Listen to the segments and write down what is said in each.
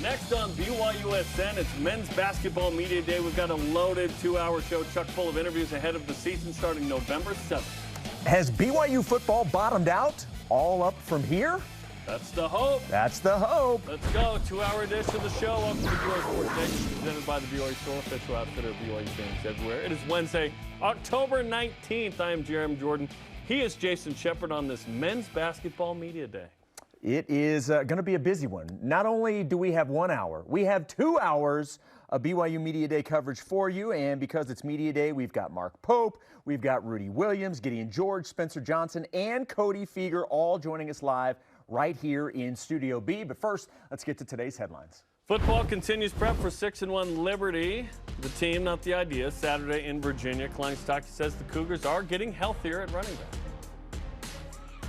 Next on BYUSN, it's Men's Basketball Media Day. We've got a loaded 2-hour show chock full of interviews ahead of the season starting November 7th. Has BYU football bottomed out? All up from here? That's the hope. That's the hope. Let's go. 2-hour edition of the show. Welcome to BYU Sports Nation, presented by the BYU Store, official outfitter of BYU fans everywhere. It is Wednesday, October 19th. I am Gideon George. He is Jason Shepard on this Men's Basketball Media Day. It is going to be a busy one. Not only do we have 1 hour, we have 2 hours of BYU Media Day coverage for you. And because it's Media Day, we've got Mark Pope, we've got Rudy Williams, Gideon George, Spencer Johnson, and Cody Feger all joining us live right here in Studio B. But first, let's get to today's headlines. Football continues prep for 6-1 Liberty. The team, not the idea. Saturday in Virginia. Klein-Stocky says the Cougars are getting healthier at running back.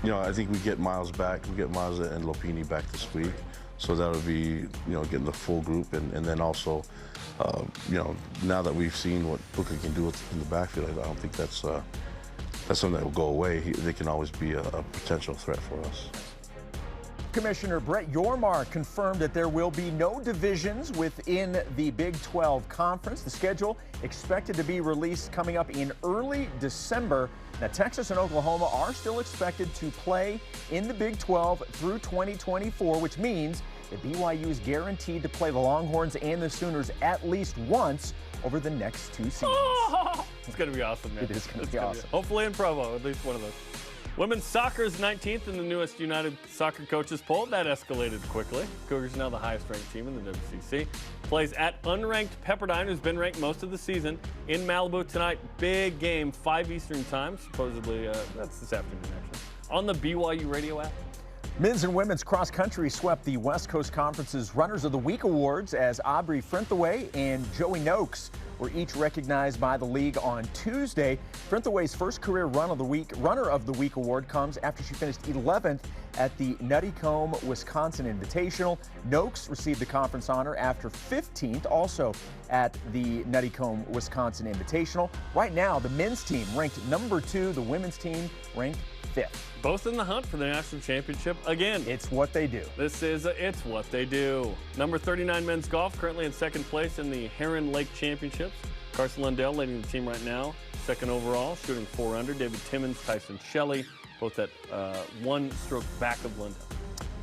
You know, I think we get Miles back. We get Miles and Lopini back this week. So that'll be, you know, getting the full group. And then also, you know, now that we've seen what Booker can do in the backfield, I don't think that's something that will go away. They can always be a potential threat for us. Commissioner Brett Yormark confirmed that there will be no divisions within the Big 12 Conference. The schedule expected to be released coming up in early December. Now, Texas and Oklahoma are still expected to play in the Big 12 through 2024, which means that BYU is guaranteed to play the Longhorns and the Sooners at least once over the next 2 seasons. Oh, it's going to be awesome, man. It is going to be awesome. Hopefully in Provo, at least one of those. Women's soccer is 19th in the newest United Soccer Coaches poll. That escalated quickly. Cougars are now the highest-ranked team in the WCC. Plays at unranked Pepperdine, who's been ranked most of the season, in Malibu tonight. Big game, 5 Eastern time. Supposedly, that's this afternoon, actually. On the BYU radio app. Men's and women's cross country swept the West Coast Conference's Runners of the Week awards as Aubrey Frinthaway and Joey Noakes were each recognized by the league on Tuesday. Frinthaway's first career Runner of the Week award comes after she finished 11th at the Nuttycombe, Wisconsin Invitational. Noakes received the conference honor after 15th, also at the Nuttycombe, Wisconsin Invitational. Right now, the men's team ranked number 2, the women's team ranked 5th. Both in the hunt for the national championship again. It's what they do. It's what they do. Number 39 men's golf currently in second place in the Heron Lake Championships. Carson Lundell leading the team right now, second overall, shooting 4 under. David Timmons, Tyson Shelley, both at 1 stroke back of Lundell.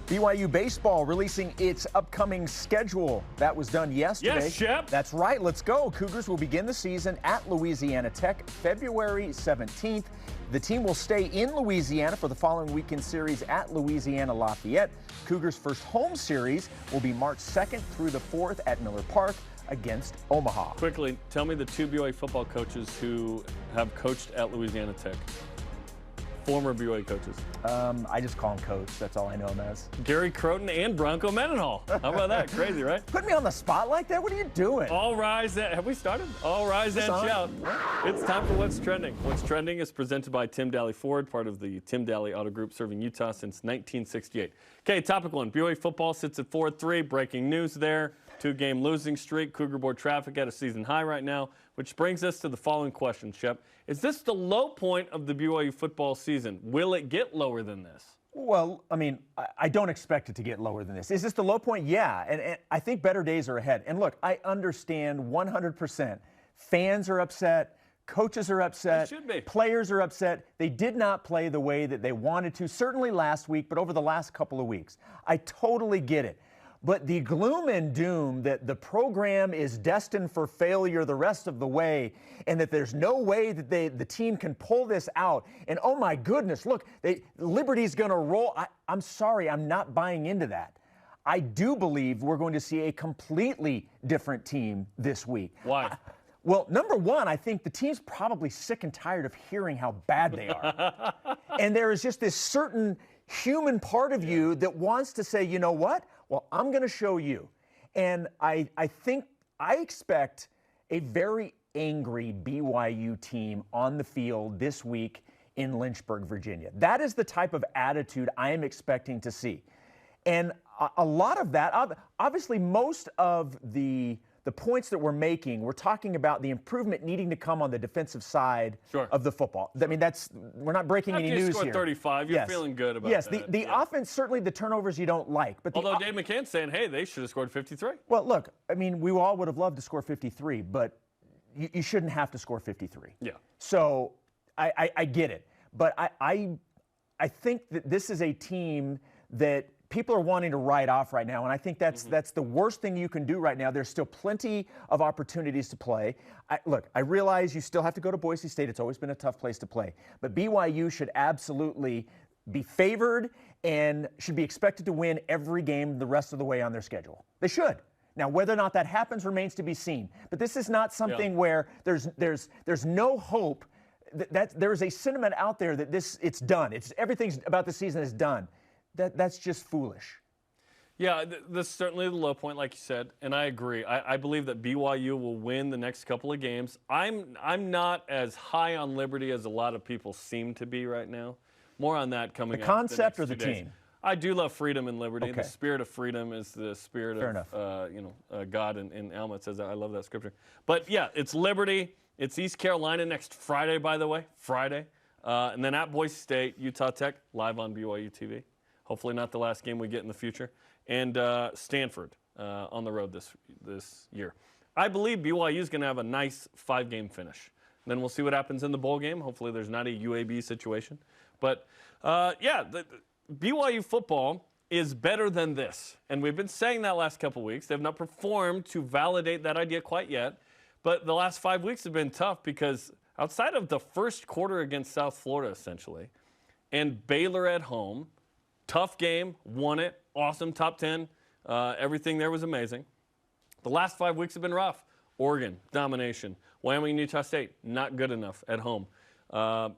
BYU baseball releasing its upcoming schedule. That was done yesterday. Yes, Shep. That's right. Let's go. Cougars will begin the season at Louisiana Tech February 17th. The team will stay in Louisiana for the following weekend series at Louisiana Lafayette. Cougars' first home series will be March 2nd through the 4th at Miller Park against Omaha. Quickly, tell me the 2 BYU football coaches who have coached at Louisiana Tech. Former BYU coaches. I just call him Coach. That's all I know him as. Gary Croton and Bronco Mendenhall. How about that? Crazy, right? Put me on the spot like that? What are you doing? All rise. Have we started? All rise and shout. It's time for What's Trending. What's Trending is presented by Tim Daly Ford, part of the Tim Daly Auto Group, serving Utah since 1968. Okay, topic 1. BYU football sits at 4-3. Breaking news there. 2-game losing streak. Cougar board traffic at a season high right now, which brings us to the following question, Shep. Is this the low point of the BYU football season? Will it get lower than this? Well, I mean, I don't expect it to get lower than this. Is this the low point? Yeah, and I think better days are ahead. And look, I understand 100%. Fans are upset. Coaches are upset. They should be. Players are upset. They did not play the way that they wanted to, certainly last week, but over the last couple of weeks. I totally get it. But the gloom and doom that the program is destined for failure the rest of the way and that there's no way that the team can pull this out. And, oh, my goodness, look, Liberty's going to roll. I'm sorry, I'm not buying into that. I do believe we're going to see a completely different team this week. Why? Well, number one, I think the team's probably sick and tired of hearing how bad they are. And there is just this certain human part of you that wants to say, you know what? Well, I'm going to show you. And I expect a very angry BYU team on the field this week in Lynchburg, Virginia. That is the type of attitude I am expecting to see. And a lot of that, obviously most of the the points that we're making, we're talking about the improvement needing to come on the defensive side of the football. I mean, we're not breaking any news here. After you scored 35, you're feeling good about that. Yes, the offense, certainly the turnovers you don't like. But although Dave McCann's saying, hey, they should have scored 53. Well, look, I mean, we all would have loved to score 53, but you shouldn't have to score 53. Yeah. So I get it. But I think that this is a team that people are wanting to write off right now, and I think that's the worst thing you can do right now. There's still plenty of opportunities to play. Look, I realize you still have to go to Boise State. It's always been a tough place to play. But BYU should absolutely be favored and should be expected to win every game the rest of the way on their schedule. They should. Now, whether or not that happens remains to be seen. But this is not something where there's no hope. That there's a sentiment out there that it's done. Everything about the season is done. That's just foolish. Yeah, this is certainly the low point, like you said, and I agree. I believe that BYU will win the next couple of games. I'm not as high on Liberty as a lot of people seem to be right now. More on that coming up. The concept or the team? team? I do love freedom and liberty. Okay. The spirit of freedom is the spirit of God in Alma. It says that. I love that scripture. But yeah, it's Liberty. It's East Carolina next Friday, by the way. Friday. And then at Boise State, Utah Tech, live on BYU TV. Hopefully not the last game we get in the future. And Stanford on the road this year. I believe BYU is going to have a nice 5-game finish. Then we'll see what happens in the bowl game. Hopefully there's not a UAB situation. But, BYU football is better than this. And we've been saying that last couple weeks. They've not performed to validate that idea quite yet. But the last 5 weeks have been tough because outside of the first quarter against South Florida, essentially, and Baylor at home, tough game, won it, awesome, top 10. Everything there was amazing. The last 5 weeks have been rough. Oregon, domination. Wyoming, Utah State, not good enough at home.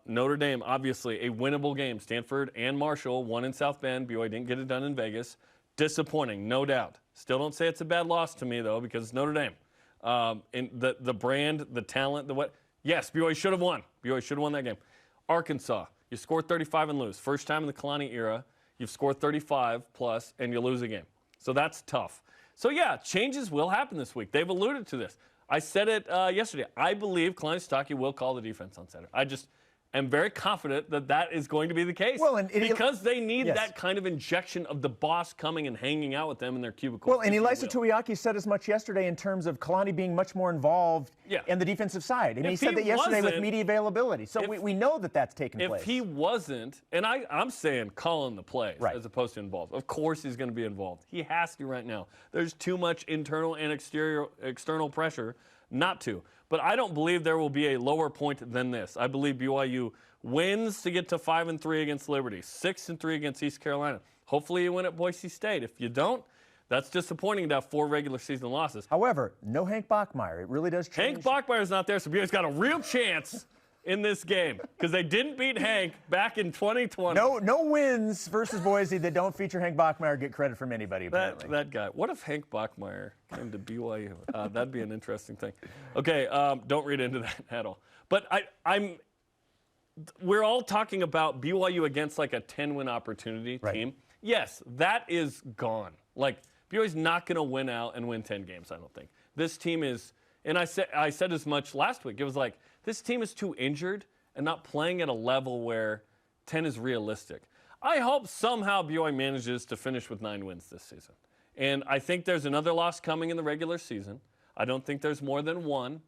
Notre Dame, obviously, a winnable game. Stanford and Marshall won in South Bend. BYU didn't get it done in Vegas. Disappointing, no doubt. Still don't say it's a bad loss to me, though, because it's Notre Dame. And the brand, the talent, the what. Yes, BYU should have won. BYU should have won that game. Arkansas, you score 35 and lose. First time in the Kalani era, you've scored 35 plus, and you lose a game. So that's tough. So, yeah, changes will happen this week. They've alluded to this. I said it yesterday. I believe Kalani Sitake will call the defense on Saturday. I just am very confident that that is going to be the case. Well, because they need that kind of injection of the boss coming and hanging out with them in their cubicle. Well, and Elisa Tuiaki said as much yesterday in terms of Kalani being much more involved in the defensive side. I mean, he said that yesterday with media availability. So we know that that's taken place. If he wasn't, and I'm saying calling the plays as opposed to involved. Of course he's going to be involved. He has to right now. There's too much internal and external pressure not to. But I don't believe there will be a lower point than this. I believe BYU wins to get to 5-3 against Liberty, 6-3 against East Carolina. Hopefully you win at Boise State. If you don't, that's disappointing to have 4 regular season losses. However, no Hank Bachmeier. It really does change. Hank Bachmeier's not there, so BYU's got a real chance in this game because they didn't beat Hank back in 2020. No wins versus Boise that don't feature Hank Bachmeier get credit from anybody, apparently. That guy. What if Hank Bachmeier came to BYU? That'd be an interesting thing. Okay, don't read into that at all. But we're all talking about BYU against like a 10-win opportunity team. Yes, that is gone. Like, BYU's not going to win out and win 10 games, I don't think. This team is, and I said as much last week. It was like, this team is too injured and not playing at a level where 10 is realistic. I hope somehow BYU manages to finish with 9 wins this season. And I think there's another loss coming in the regular season. I don't think there's more than 1.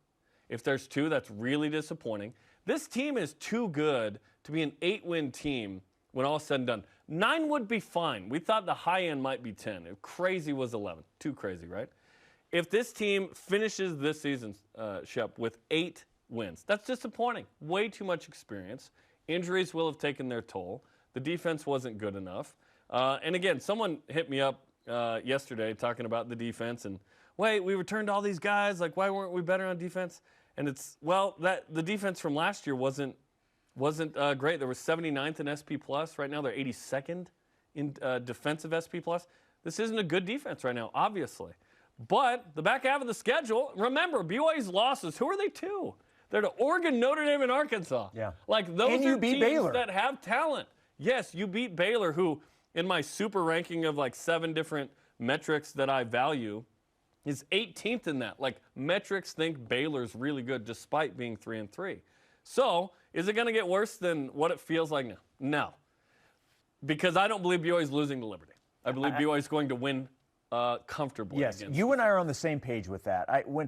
If there's 2, that's really disappointing. This team is too good to be an 8-win team when all is said and done. 9 would be fine. We thought the high end might be 10. If crazy was 11. Too crazy, right? If this team finishes this season, Shep, with 8 wins, that's disappointing. Way too much experience. Injuries will have taken their toll. The defense wasn't good enough. And again, someone hit me up yesterday talking about the defense and, wait, we returned all these guys. Like, why weren't we better on defense? And it's, well, the defense from last year wasn't great. There was 79th in SP+. Right now they're 82nd in defensive SP+. This isn't a good defense right now, obviously. But the back half of the schedule, remember, BYU's losses, who are they to? They're to Oregon, Notre Dame, and Arkansas. Yeah. Like, those are teams Baylor that have talent. Yes, you beat Baylor, who, in my super ranking of like 7 different metrics that I value, is 18th in that. Like, metrics think Baylor's really good despite being 3-3. So, is it going to get worse than what it feels like now? No. Because I don't believe BYU's losing to Liberty. I believe BYU's going to win comfortably. Yes, against you and I are on the same page with that. When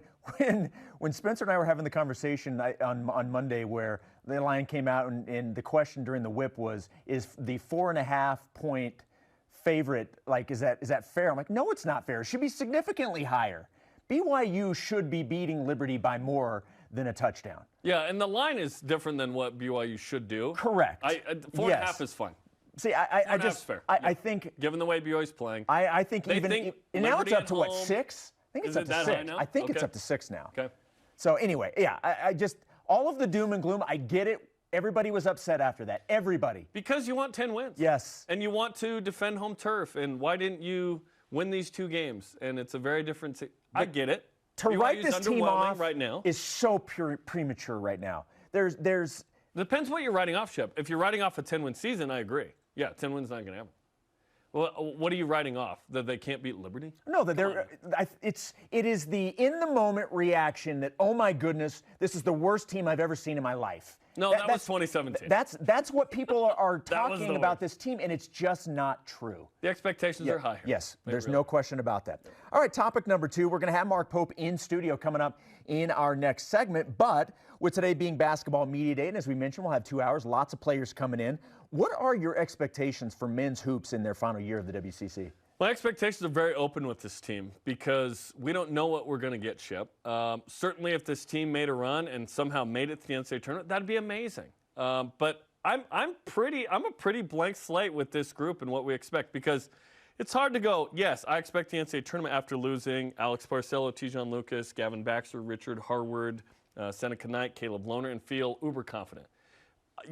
Spencer and I were having the conversation on Monday where the line came out and the question during the whip was, is the 4.5-point favorite, like, is that fair? I'm like, no, it's not fair. It should be significantly higher. BYU should be beating Liberty by more than a touchdown. Yeah, and the line is different than what BYU should do. Correct. 4.5 is fine. See, I just, fair. I think, given the way BYU's playing, I think even now it's up to what, 6? I think it's up to 6. I think it's up to 6 now. Okay. So anyway, yeah, I just, all of the doom and gloom, I get it. Everybody was upset after that. Everybody. Because you want 10 wins. Yes. And you want to defend home turf. And why didn't you win these 2 games? And it's a very different. I get it. To write this team off right now is so premature right now. There's. Depends what you're writing off, Shep. If you're writing off a 10-win season, I agree. Yeah, 10 wins not going to happen. Well, what are you writing off? That they can't beat Liberty? No, that it is the in the moment reaction that, oh my goodness, this is the worst team I've ever seen in my life. No, that was 2017. That's what people are talking about this team, and it's just not true. The expectations are higher. Yes, there's no question about that. All right, topic number 2. We're going to have Mark Pope in studio coming up in our next segment, but with today being Basketball Media Day, and as we mentioned, we'll have 2 hours, lots of players coming in. What are your expectations for men's hoops in their final year of the WCC? My expectations are very open with this team because we don't know what we're going to get, Shep. Certainly if this team made a run and somehow made it to the NCAA tournament, that'd be amazing. But I'm a pretty blank slate with this group and what we expect because it's hard to go, yes, I expect the NCAA tournament after losing Alex Barcelo, Tijon Lucas, Gavin Baxter, Richard Harward, Seneca Knight, Caleb Lohner, and feel uber confident.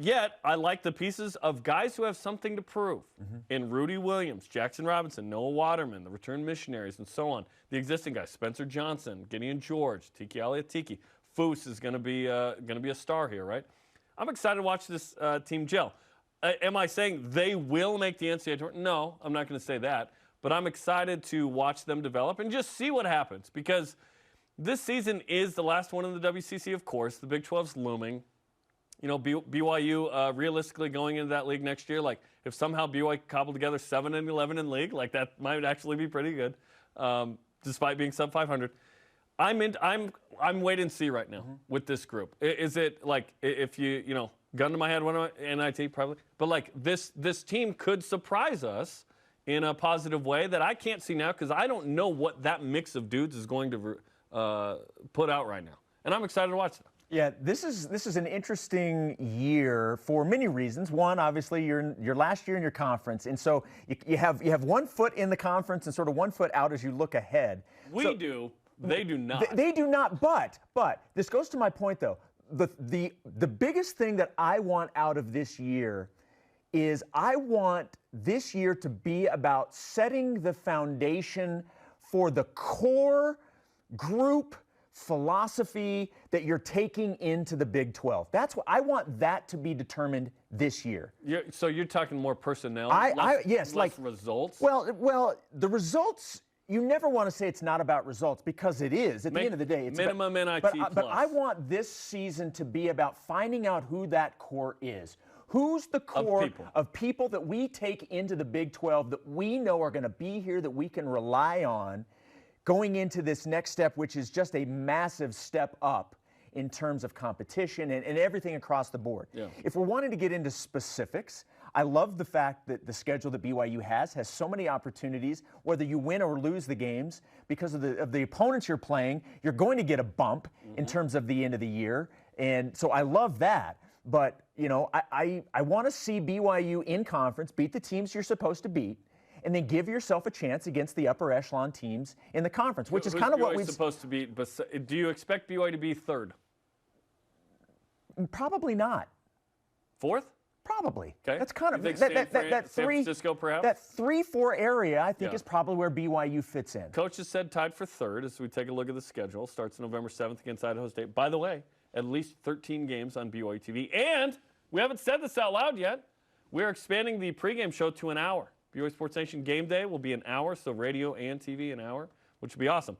Yet, I like the pieces of guys who have something to prove in Rudy Williams, Jackson Robinson, Noel Waterman, the returned missionaries, and so on. The existing guys, Spencer Johnson, Gideon George, Tiki Aliatiki. Foose is going to be a star here, right? I'm excited to watch this team gel. Am I saying they will make the NCAA tournament? No, I'm not going to say that. But I'm excited to watch them develop and just see what happens because this season is the last one in the WCC, of course. The Big 12's looming. You know, BYU realistically going into that league next year, like if somehow BYU cobbled together 7-11 in league, like that might actually be pretty good, despite being sub 500. I'm wait and see right now with this group. Is it like if you gun to my head, one NIT probably, but like this team could surprise us in a positive way that I can't see now because I don't know what that mix of dudes is going to put out right now, and I'm excited to watch that. Yeah, this is an interesting year for many reasons. One, obviously, you're your last year in your conference, and so you have 1 foot in the conference and sort of 1 foot out as you look ahead. They do not. They do not. But this goes to my point, though. The biggest thing that I want out of this year is I want this year to be about setting the foundation for the core group philosophy that you're taking into the Big 12. That's what I want that to be determined this year. So you're talking more personnel, less results? Well, the results, you never want to say it's not about results because it is. At the end of the day, it's minimum about, NIT but I want this season to be about finding out who that core is. Who's the core of people that we take into the Big 12 that we know are going to be here, that we can rely on going into this next step, which is just a massive step up in terms of competition and everything across the board. Yeah. If we're wanting to get into specifics, I love the fact that the schedule that BYU has so many opportunities, whether you win or lose the games, because of the opponents you're playing, you're going to get a bump in terms of the end of the year. And so I love that. But, I want to see BYU in conference beat the teams you're supposed to beat, and then give yourself a chance against the upper echelon teams in the conference, which is kind of what we're supposed to be. Do you expect BYU to be third? Probably not. Fourth? Probably. Okay. That's kind of that San Francisco, perhaps? That 3-4 area, I think, is probably where BYU fits in. Coach has said tied for third as we take a look at the schedule. Starts November 7th against Idaho State. By the way, at least 13 games on BYU TV. And we haven't said this out loud yet. We're expanding the pregame show to an hour. BYU Sports Nation Game Day will be an hour, so radio and TV an hour, which would be awesome.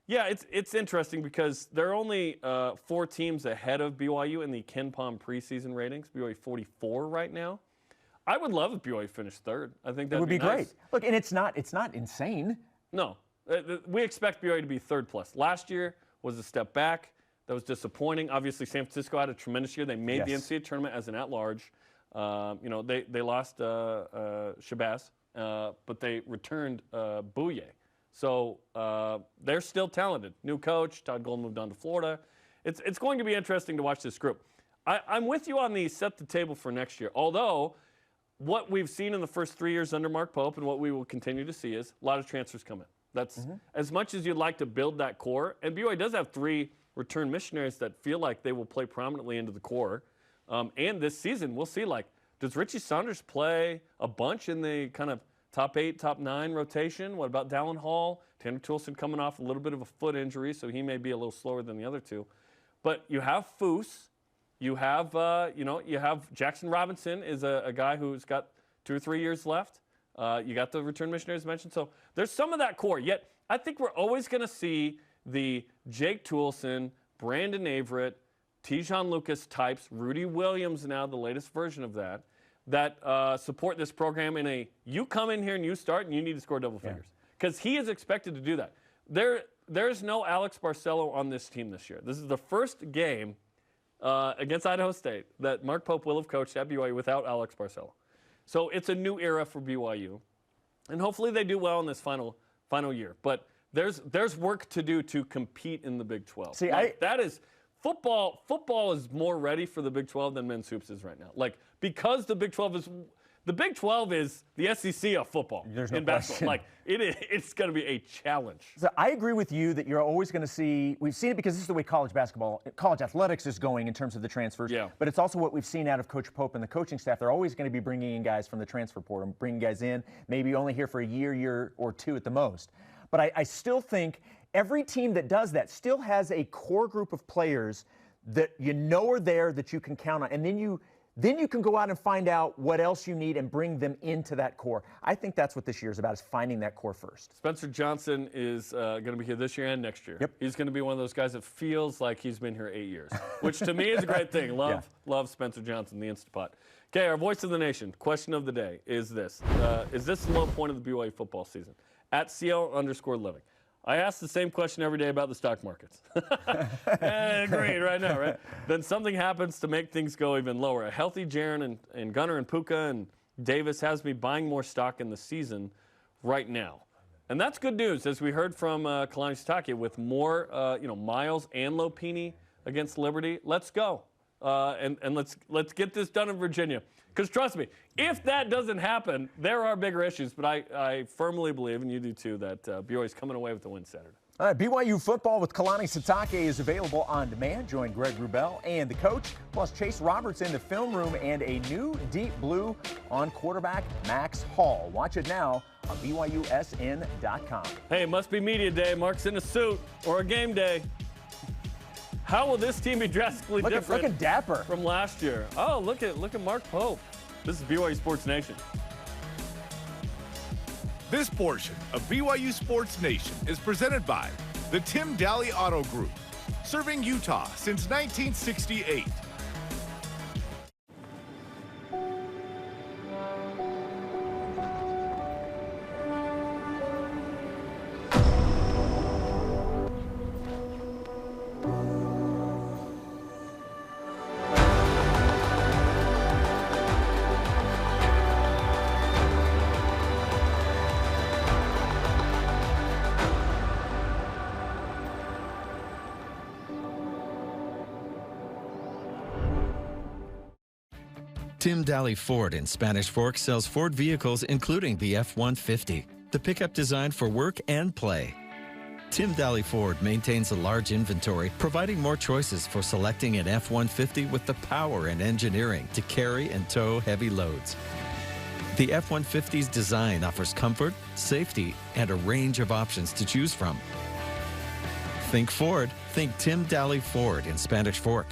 Yeah, it's interesting because there are only 4 teams ahead of BYU in the Ken Pom preseason ratings. BYU 44 right now. I would love if BYU finished 3rd. I think that would be nice. great. Look, and it's not insane. No, we expect BYU to be 3rd plus. Last year was a step back. That was disappointing. Obviously, San Francisco had a tremendous year. They made the NCAA tournament as an at-large. You know, they lost Shabazz, but they returned Bouye. So they're still talented. New coach, Todd Golden moved on to Florida. It's going to be interesting to watch this group. I'm with you on the set the table for next year. Although what we've seen in the first 3 years under Mark Pope and what we will continue to see is a lot of transfers come in. That's as much as you'd like to build that core. And BYU does have 3 return missionaries that feel like they will play prominently into the core. And this season, we'll see, like, does Richie Saunders play a bunch in the kind of top 8, top 9 rotation? What about Dallin Hall? Tanner Toolson coming off a little bit of a foot injury, so he may be a little slower than the other 2. But you have Foose. You have, you have Jackson Robinson is a guy who's got 2 or 3 years left. You got the return missionaries mentioned. So there's some of that core. Yet I think we're always going to see the Jake Toolson, Brandon Averett, Tijon Lucas types, Rudy Williams now, the latest version of that support this program in a, you come in here and you start and you need to score double figures. Because he is expected to do that. There's no Alex Barcelo on this team this year. This is the first game against Idaho State that Mark Pope will have coached at BYU without Alex Barcelo. So it's a new era for BYU. And hopefully they do well in this final year. But there's work to do to compete in the Big 12. See, that is football is more ready for the Big 12 than men's hoops is right now. Like, because the Big 12 is the SEC of football. There's no in basketball. Like, it's going to be a challenge. So I agree with you that you're always going to see, we've seen it because this is the way college athletics is going in terms of the transfers. Yeah. But it's also what we've seen out of Coach Pope and the coaching staff. They're always going to be bringing in guys from the transfer portal, bringing guys in, maybe only here for a year or 2 at the most. But I still think every team that does that still has a core group of players that you know are there that you can count on. And then you can go out and find out what else you need and bring them into that core. I think that's what this year is about, is finding that core first. Spencer Johnson is going to be here this year and next year. Yep. He's going to be one of those guys that feels like he's been here 8 years, which to me is a great thing. Love Spencer Johnson, the Instapot. Okay, our voice of the nation. Question of the day is this. Is this the low point of the BYU football season? At CL_living. I ask the same question every day about the stock markets. Agreed right now, right? Then something happens to make things go even lower. A healthy Jaron and Gunner and Puka and Davis has me buying more stock in the season right now. And that's good news, as we heard from Kalani Sitake, with more Miles and Lopini against Liberty. Let's go. And let's get this done in Virginia. Because trust me, if that doesn't happen, there are bigger issues. But I firmly believe, and you do too, that BYU is coming away with the win Saturday. All right, BYU football with Kalani Sitake is available on demand. Join Greg Wrubell and the coach, plus Chase Roberts in the film room, and a new Deep Blue on quarterback Max Hall. Watch it now on BYUSN.com. Hey, it must be media day. Mark's in a suit or a game day. How will this team be drastically different looking dapper from last year? Oh, look at Mark Pope. This is BYU Sports Nation. This portion of BYU Sports Nation is presented by the Tim Daly Auto Group, serving Utah since 1968. Tim Daly Ford in Spanish Fork sells Ford vehicles including the F-150, the pickup designed for work and play. Tim Daly Ford maintains a large inventory, providing more choices for selecting an F-150 with the power and engineering to carry and tow heavy loads. The F-150's design offers comfort, safety, and a range of options to choose from. Think Ford, think Tim Daly Ford in Spanish Fork.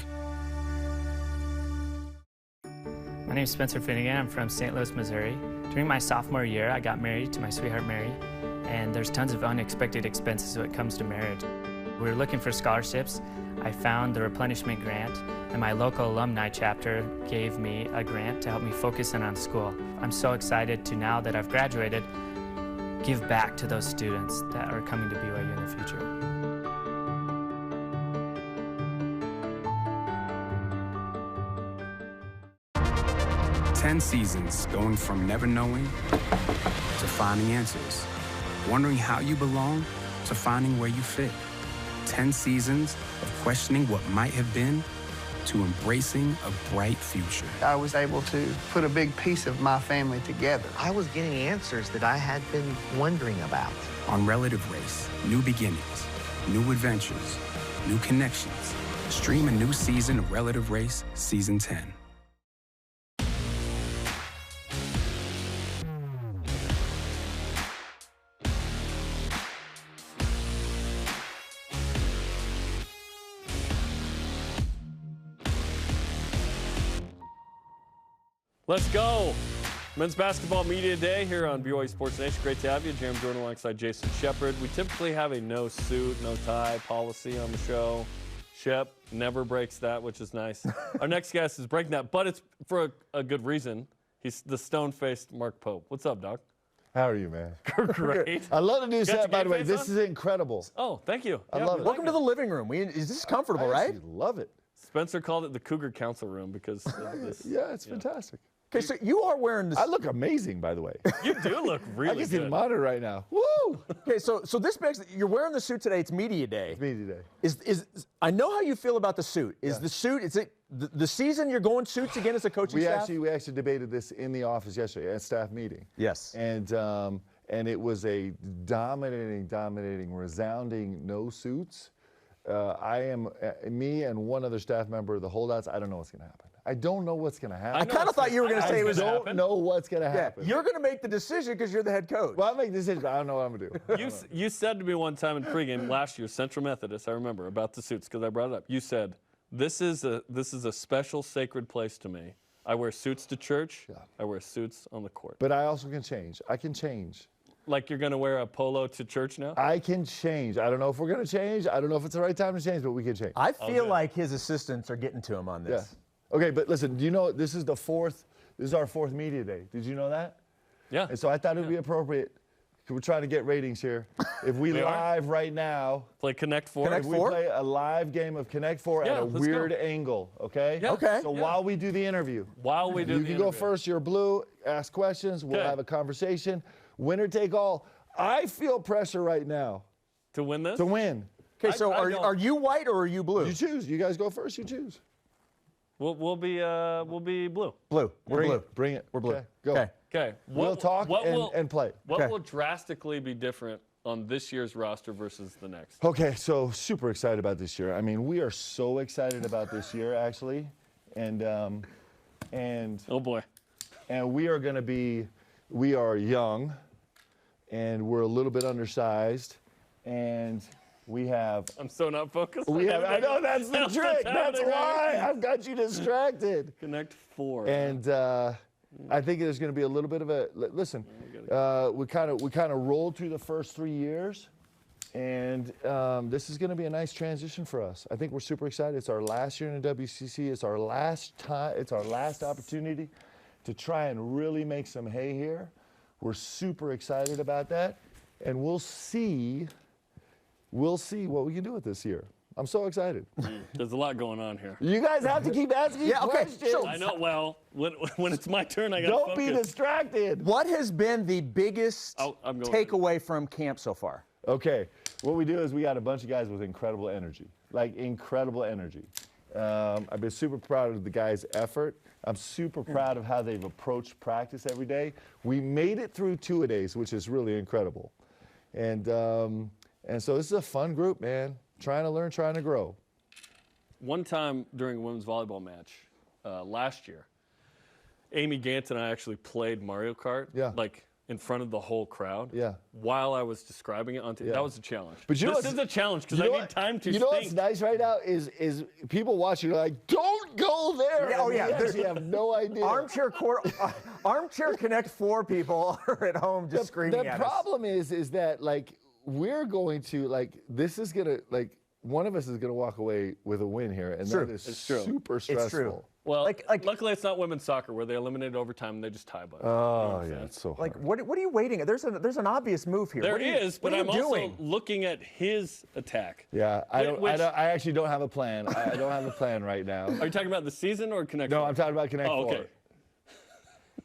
My name is Spencer Finnegan. I'm from St. Louis, Missouri. During my sophomore year, I got married to my sweetheart, Mary, and there's tons of unexpected expenses when it comes to marriage. We were looking for scholarships. I found the replenishment grant, and my local alumni chapter gave me a grant to help me focus in on school. I'm so excited to, now that I've graduated, give back to those students that are coming to BYU in the future. Ten seasons going from never knowing to finding answers, wondering how you belong to finding where you fit. 10 seasons of questioning what might have been to embracing a bright future. I was able to put a big piece of my family together. I was getting answers that I had been wondering about. On Relative Race, new beginnings, new adventures, new connections. Stream a new season of Relative Race Season 10. Let's go. Men's Basketball Media Day here on BYU Sports Nation. Great to have you. Jeremy Jordan alongside Jason Shepard. We typically have a no suit, no tie policy on the show. Shep never breaks that, which is nice. Our next guest is breaking that, but it's for a good reason. He's the stone-faced Mark Pope. What's up, Doc? How are you, man? Great. I love the new set, by the way. face This on? is incredible. Oh, thank you. I love it. Welcome to the living room. Is this comfortable, I right? actually love it. Spencer called it the Cougar Council Room because of this. Yeah, it's fantastic. Okay, so you are wearing this. I look amazing, by the way. You do look really I can see the good. monitor right now. Woo! Okay, so this begs. You're wearing the suit today. It's media day. It's me today. Is I know how you feel about the suit. Is the suit? Is it the season you're going suits again as a coaching staff? We actually debated this in the office yesterday at staff meeting. Yes. And it was a dominating, resounding no suits. Me and one other staff member, the holdouts. I don't know what's going to happen. I don't know what's going to happen. I kind of thought you were going to say it was. I don't know what's going to happen. You're going to make the decision because you're the head coach. Well, I make decisions, but I don't know what I'm going to do. You said to me one time in pregame last year, Central Methodist, I remember, about the suits because I brought it up. You said, this is a special sacred place to me. I wear suits to church. Yeah. I wear suits on the court. But I also can change. I can change. Like you're going to wear a polo to church now? I can change. I don't know if we're going to change. I don't know if it's the right time to change, but we can change. I feel like his assistants are getting to him on this. Yeah. Okay, but listen, do you know this is our fourth media day. Did you know that? Yeah. And so I thought it would be appropriate. We're trying to get ratings here. If we live right now, play Connect Four. If we play a live game of Connect Four at a weird angle, okay? Yeah. Okay. So while we do the interview, you can go first. You're blue. Ask questions. We'll have a conversation. Winner take all. I feel pressure right now. To win this? To win. Okay, so are you white or are you blue? You choose. You guys go first. You choose. We'll be blue. Blue. We're blue. Bring it. We're blue. Okay, go. Okay. We'll talk and play. What will drastically be different on this year's roster versus the next? Okay, so super excited about this year. I mean, we are so excited about this year, actually, and oh boy, and we are going to be. We are young, and we're a little bit undersized, and we have. I'm so not focused. I know that's the trick. That's why I've got you distracted. Connect Four. And I think there's going to be a little bit of a listen. We kind of rolled through the first 3 years, and this is going to be a nice transition for us. I think we're super excited. It's our last year in the WCC. It's our last time. It's our last opportunity to try and really make some hay here. We're super excited about that, and we'll see what we can do with this year. I'm so excited. There's a lot going on here. You guys have to keep asking questions. So, I know. Well, when it's my turn, I got to Don't be distracted. What has been the biggest takeaway from camp so far? Okay, what we do is we got a bunch of guys with incredible energy, like incredible energy. I've been super proud of the guys' effort. I'm super proud of how they've approached practice every day. We made it through two-a-days, which is really incredible. And so this is a fun group, man. Trying to learn, trying to grow. One time during a women's volleyball match last year, Amy Gant and I actually played Mario Kart, like in front of the whole crowd. Yeah. While I was describing it on TV. That was a challenge. But this is a challenge because I need time to You know what's nice right now is people watching are like, don't go there. Yeah, They actually have no idea. Armchair Connect Four people are at home just screaming at us. The problem is that like we're going to like this is gonna like one of us is going to walk away with a win here, and that is super stressful. It's true. Well, luckily it's not women's soccer where they eliminated overtime and they just tie. Oh, yeah, it's so hard. Like, what are you waiting at? There's an obvious move here. There is, but I'm doing? also looking at his attack. Yeah, I actually don't have a plan. I don't have a plan right now. Are you talking about the season or Connect? No, I'm talking about Connect 4. Okay.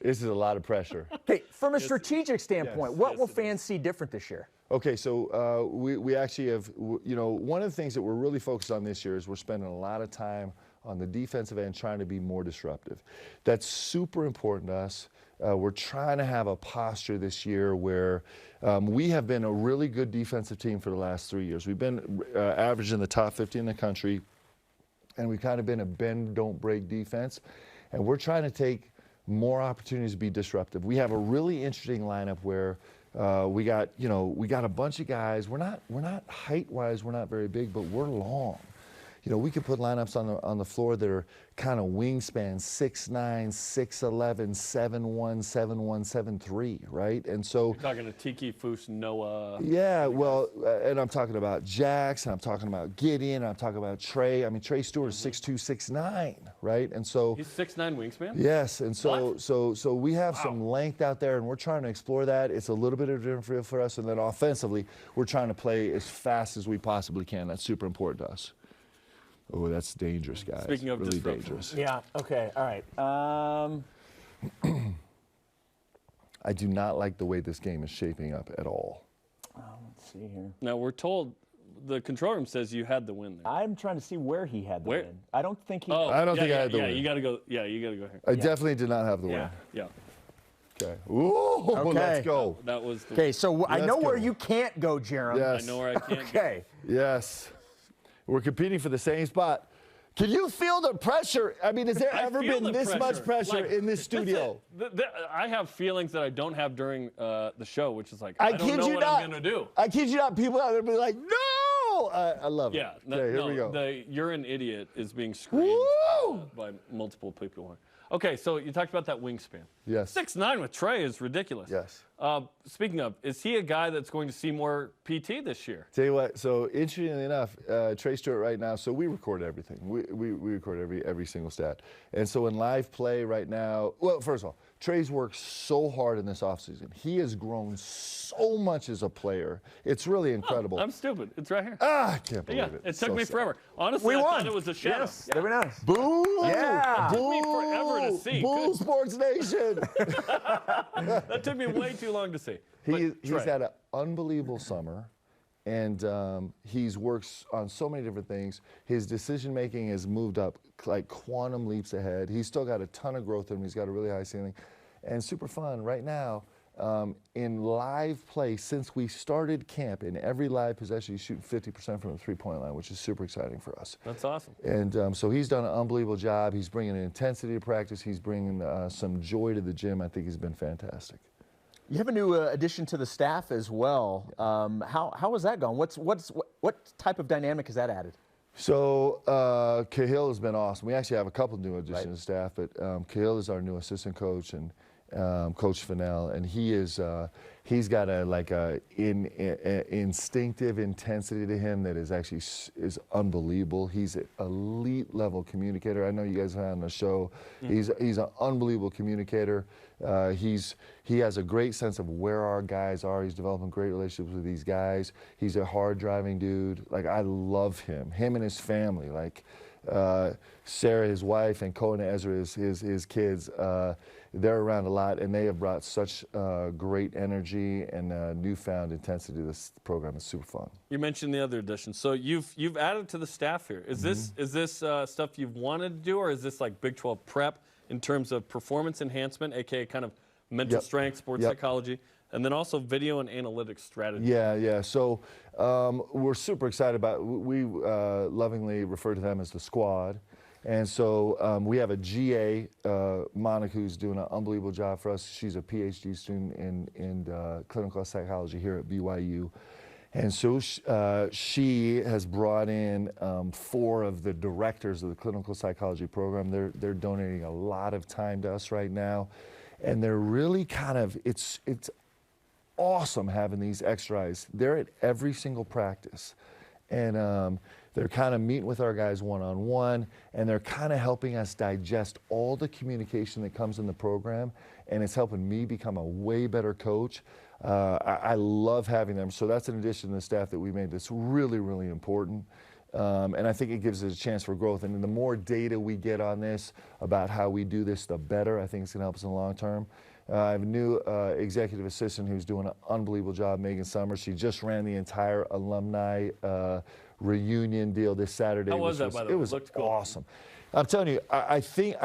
This is a lot of pressure. Okay, from a strategic standpoint, what will fans see different this year? Okay, so we actually have, one of the things that we're really focused on this year is we're spending a lot of time on the defensive end trying to be more disruptive. That's super important to us. We're trying to have a posture this year where we have been a really good defensive team for the last 3 years. We've been average in the top 50 in the country, and we've kind of been a bend, don't break defense. And we're trying to take more opportunities to be disruptive. We have a really interesting lineup where we got a bunch of guys. We're not height-wise, we're not very big, but we're long. We could put lineups on the floor that are kind of wingspan 6'9", 6'11", 7'1", 7'1", 7'3", right? And so you're talking to Tiki, Foose, Noah. Yeah, well, and I'm talking about Jax, and I'm talking about Gideon, and I'm talking about Trey. I mean, Trey Stewart is 6'2", 6'9", right? And so he's 6'9" wingspan. Yes, and so we have some length out there, and we're trying to explore that. It's a little bit of a different feel for us, and then offensively, we're trying to play as fast as we possibly can. That's super important to us. Oh, that's dangerous, guys. Speaking of really disruption. dangerous. Yeah. Okay. All right. I do not like the way this game is shaping up at all. Let's see here. Now we're told the control room says you had the win there. I'm trying to see where he had the win. I don't think he. I don't think I had the win. Yeah, you got to go. Yeah, you got to go here. I definitely did not have the win. Yeah. Okay. Ooh, Okay. let's go. That was. Okay, so I know where go. you can't go, Jerem. Yes. I know where I can't. Okay. Yes. We're competing for the same spot. Can you feel the pressure? I mean, has there ever been this much pressure in this studio? I have feelings that I don't have during the show, which is like, I don't know what I'm going to do. I kid you not, people out there be like, no! I love it. Yeah. Okay, here we go. The "you're an idiot" is being screamed by multiple people. Okay, so you talked about that wingspan. Yes. 6'9" with Trey is ridiculous. Yes. Speaking of, is he a guy that's going to see more PT this year? Tell you what, so interestingly enough, Trey Stewart right now, so we record everything. We record every single stat. And so in live play right now, well, first of all, Trey's worked so hard in this offseason. He has grown so much as a player. It's really incredible. I'm stupid. It's right here. I can't believe it. It took me sad. forever. Honestly, I thought it was a shadow. Yes. Yeah. Very nice. Boo! Yeah. It took me forever to see. Boo, Sports Nation! That took me way too long to see. He's had an unbelievable summer, and he's worked on so many different things. His decision-making has moved up like quantum leaps ahead. He's still got a ton of growth in him. He's got a really high ceiling, and super fun. Right now, in live play, since we started camp, in every live possession, he's shooting 50% from the three-point line, which is super exciting for us. That's awesome. And so he's done an unbelievable job. He's bringing an intensity to practice. He's bringing some joy to the gym. I think he's been fantastic. You have a new addition to the staff as well. How has that gone? What type of dynamic has that added? So Cahill has been awesome. We actually have a couple new additions to staff, but Cahill is our new assistant coach, and Coach Fennell, and he's got a instinctive intensity to him that is actually is unbelievable. He's an elite level communicator. I know you guys are on the show. He's an unbelievable communicator. He has a great sense of where our guys are. He's developing great relationships with these guys. He's a hard driving dude. Like, I love him and his family. Like Sarah, his wife, and Cohen Ezra, his kids. They're around a lot, and they have brought such great energy and newfound intensity to this program. It's super fun. You mentioned the other additions. So you've added to the staff here. Is this stuff you've wanted to do, or is this like Big 12 prep in terms of performance enhancement, aka kind of mental strength, sports psychology, and then also video and analytics strategy? Yeah. So we're super excited about. We lovingly refer to them as the squad. And so we have a GA, Monica, who's doing an unbelievable job for us. She's a PhD student in clinical psychology here at BYU. And so she has brought in 4 of the directors of the clinical psychology program. They're donating a lot of time to us right now. And they're really kind of, it's awesome having these extra eyes. They're at every single practice. And they're kind of meeting with our guys one-on-one, and they're kind of helping us digest all the communication that comes in the program, and it's helping me become a way better coach. I love having them. So that's an addition to the staff that we made that's really, really important. And I think it gives us a chance for growth. And the more data we get on this about how we do this, the better. I think it's going to help us in the long term. I have a new executive assistant who's doing an unbelievable job, Megan Summers. She just ran the entire alumni reunion deal this Saturday. How was that, by the way? It was awesome. I'm telling you, I think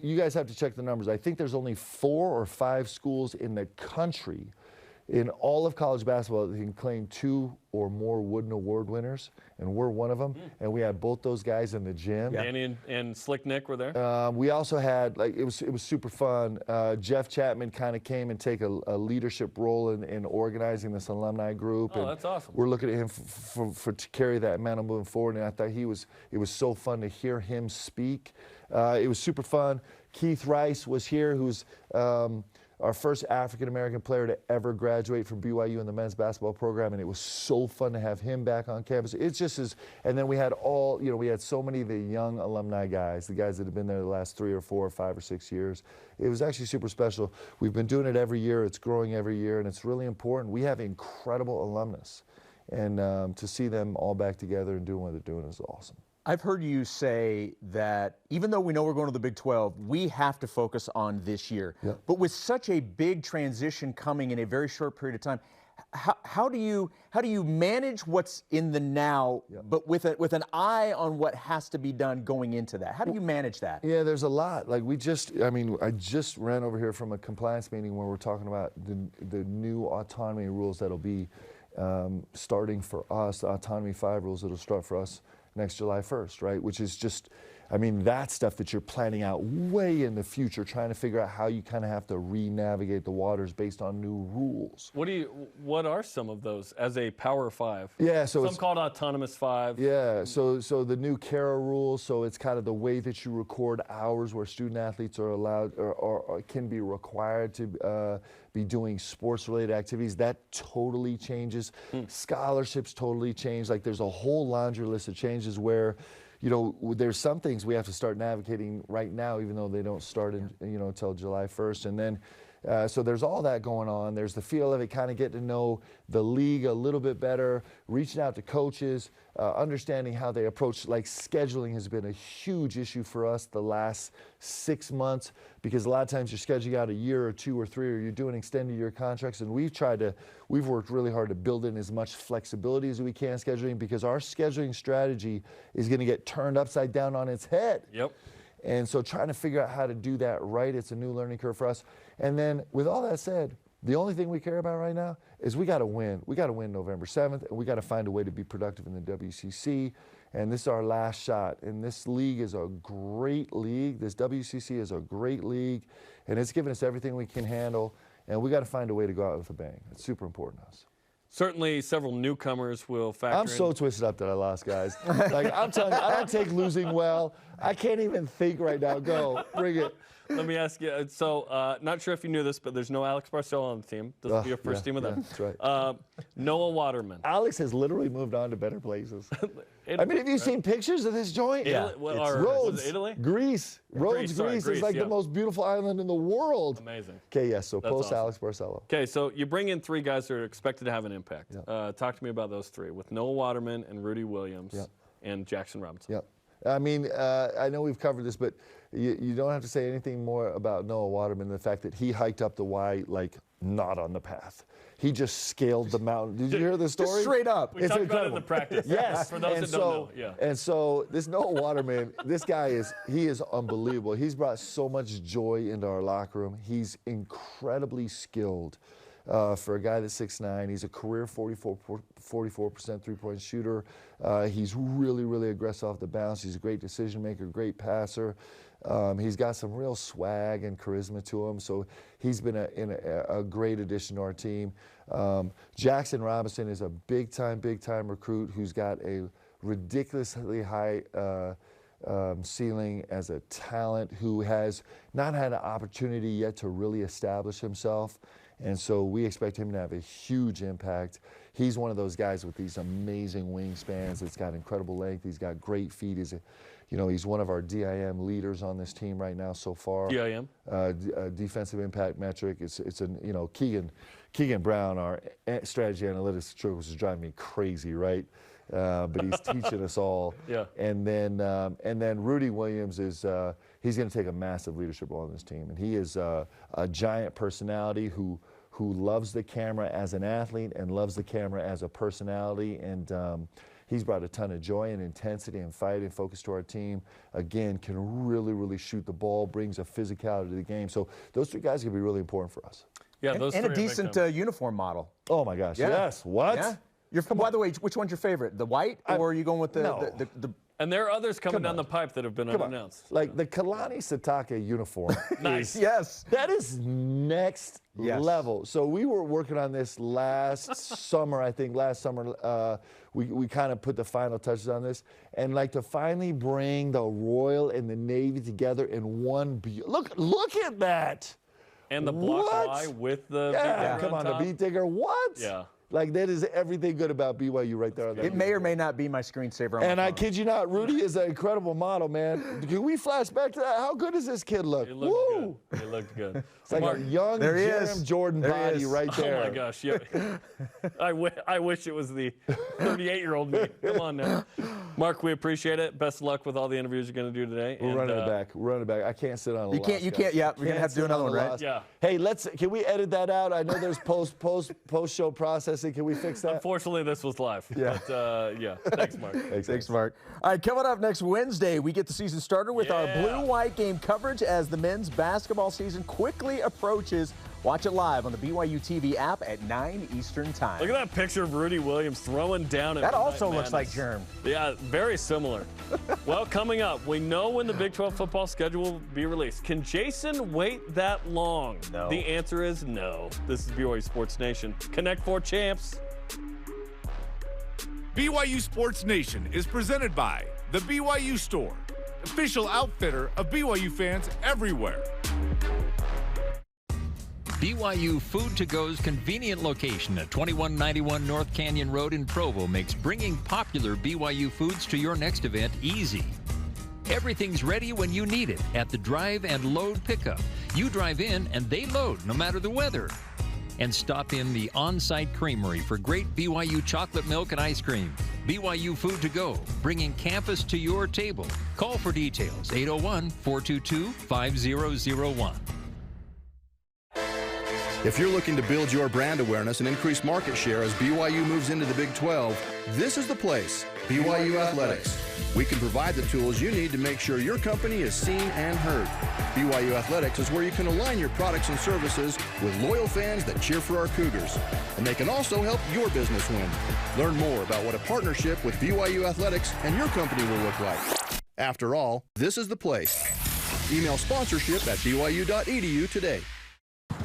you guys have to check the numbers. I think there's only 4 or 5 schools in the country in all of college basketball that can claim 2 or more Wooden Award winners, and we're one of them. And we had both those guys in the gym. Danny and Slick Nick were there. We also had, like, it was super fun. Jeff Chapman kind of came and take a leadership role in organizing this alumni group. Oh, and that's awesome. We're looking at him to carry that mantle moving forward. And I thought it was so fun to hear him speak. It was super fun. Keith Rice was here, who's our first African-American player to ever graduate from BYU in the men's basketball program, and it was so fun to have him back on campus. It's just as, and then we had we had so many of the young alumni guys, the guys that have been there the last 3 or 4 or 5 or 6 years. It was actually super special. We've been doing it every year. It's growing every year, and it's really important. We have incredible alumnus, and to see them all back together and doing what they're doing is awesome. I've heard you say that even though we know we're going to the Big 12, we have to focus on this year. Yep. But with such a big transition coming in a very short period of time, how do you manage what's in the now, but with an eye on what has to be done going into that? How do you manage that? Yeah, there's a lot. Like I just ran over here from a compliance meeting where we're talking about the new autonomy rules that'll be starting for us, the Autonomy 5 rules that'll start for us next July 1st, right? Which is just, that stuff that you're planning out way in the future, trying to figure out how you kind of have to re-navigate the waters based on new rules. What are some of those as a Power 5? Yeah, so some called Autonomous 5. Yeah, so the new CARA rules, so it's kind of the way that you record hours where student athletes are allowed or can be required to be doing sports-related activities. That totally changes. Scholarships totally change. Like, there's a whole laundry list of changes where, there's some things we have to start navigating right now, even though they don't start until July 1st. And then, so there's all that going on. There's the feel of it, kind of getting to know the league a little bit better, reaching out to coaches, understanding how they approach, like scheduling has been a huge issue for us the last 6 months, because a lot of times you're scheduling out a year or 2 or 3, or you're doing extended year contracts, and we've worked really hard to build in as much flexibility as we can scheduling, because our scheduling strategy is going to get turned upside down on its head. Yep. And so trying to figure out how to do that right, it's a new learning curve for us. And then with all that said, the only thing we care about right now is we got to win. We got to win November 7th, and we got to find a way to be productive in the WCC. And this is our last shot. And this league is a great league. This WCC is a great league, and it's given us everything we can handle. And we got to find a way to go out with a bang. It's super important to us. Certainly, several newcomers will factor in. I'm so twisted up that I lost, guys. Like, I'm telling you, I don't take losing well. I can't even think right now. Go, bring it. Let me ask you. So, not sure if you knew this, but there's no Alex Barcelo on the team. This will be your first team with them. That's right. Noel Waterman. Alex has literally moved on to better places. Italy, have you seen pictures of this joint? Yeah. Rhodes, Italy? Greece. Rhodes, Greece is like the most beautiful island in the world. Amazing. Okay, yes, so post awesome. Alex Barcelo. Okay, so you bring in 3 guys that are expected to have an impact. Yep. Talk to me about those 3, with Noel Waterman and Rudy Williams and Jackson Robinson. Yep. I know we've covered this, but you don't have to say anything more about Noah Waterman than the fact that he hiked up the Y, like, not on the path. He just scaled the mountain. Did you hear the story? Just straight up. We talked about it in the practice. Yes. For those that don't know. Yeah. And so this Noah Waterman, this guy is unbelievable. He's brought so much joy into our locker room. He's incredibly skilled. For a guy that's 6'9", he's a career 44% three-point shooter. He's really, really aggressive off the bounce. He's a great decision maker, great passer. He's got some real swag and charisma to him, so he's been a great addition to our team. Jackson Robinson is a big-time recruit who's got a ridiculously high ceiling as a talent, who has not had an opportunity yet to really establish himself. And so we expect him to have a huge impact. he's one of those guys with these amazing wingspans. It's got incredible length. He's got great feet. He's one of our DIM leaders on this team right now so far. DIM? Defensive impact metric. Keegan Brown, our strategy analytics coach, is driving me crazy, right? But he's teaching us all. Yeah. And then Rudy Williams is he's going to take a massive leadership role on this team, and he is a giant personality who loves the camera as an athlete and loves the camera as a personality, and he's brought a ton of joy and intensity and fight and focus to our team. Again, can really shoot the ball, brings a physicality to the game. So those three guys are going to be really important for us. Yeah, those and three a decent uniform model. Oh my gosh! Yeah. Yes. What? Yeah. By the way, which one's your favorite? The white, or are you going with the And there are others coming down the pipe that have been unannounced. Like the Kalani Sitake uniform. Nice. Yes. That is next level. So we were working on this last summer, I think. Last summer, we kind of put the final touches on this. And like to finally bring the Royal and the Navy together in one. Look at that. And the block Y with the beat digger come on, top. the beat digger. What? Yeah. Like, that is everything good about BYU right there. It may or may not be my screensaver on my phone. I kid you not, Rudy is an incredible model, man. Can we flash back to that? How good does this kid look? It looked good. It looked good. It's like a young Jerem Jordan body right there. Oh, my gosh. Yeah. I wish it was the 38-year-old me. Come on now. Mark, we appreciate it. Best of luck with all the interviews you're going to do today. We're running it back. We're running it back. I can't sit on a loss. You can't. Yeah, we're going to have to do another one, right? Yeah. Hey, can we edit that out? I know there's post-show processing. Can we fix that? Unfortunately, this was live. Yeah. But, yeah. Thanks, Mark. Thanks, Mark. All right, coming up next Wednesday, we get the season started with our blue-white game coverage as the men's basketball season quickly approaches. Watch it live on the BYU TV app at 9 Eastern Time. Look at that picture of Rudy Williams throwing down at That also Midnight looks like Madness. Germ. Yeah, very similar. Well, coming up, we know when the Big 12 football schedule will be released. Can Jason wait that long? No. The answer is no. This is BYU Sports Nation. Connect 4 champs. BYU Sports Nation is presented by the BYU Store, official outfitter of BYU fans everywhere. Byu Food To-Go's convenient location at 2191 North Canyon Road in Provo makes bringing popular BYU foods to your next event easy. Everything's ready when you need it at the drive and load pickup. You drive in and they load no matter the weather. And stop in the on-site creamery for great BYU chocolate milk and ice cream. BYU Food To-Go, bringing campus to your table. Call for details, 801-422-5001. If you're looking to build your brand awareness and increase market share as BYU moves into the Big 12, this is the place, BYU Athletics. We can provide the tools you need to make sure your company is seen and heard. BYU Athletics is where you can align your products and services with loyal fans that cheer for our Cougars. And they can also help your business win. Learn more about what a partnership with BYU Athletics and your company will look like. After all, this is the place. Email sponsorship at byu.edu today.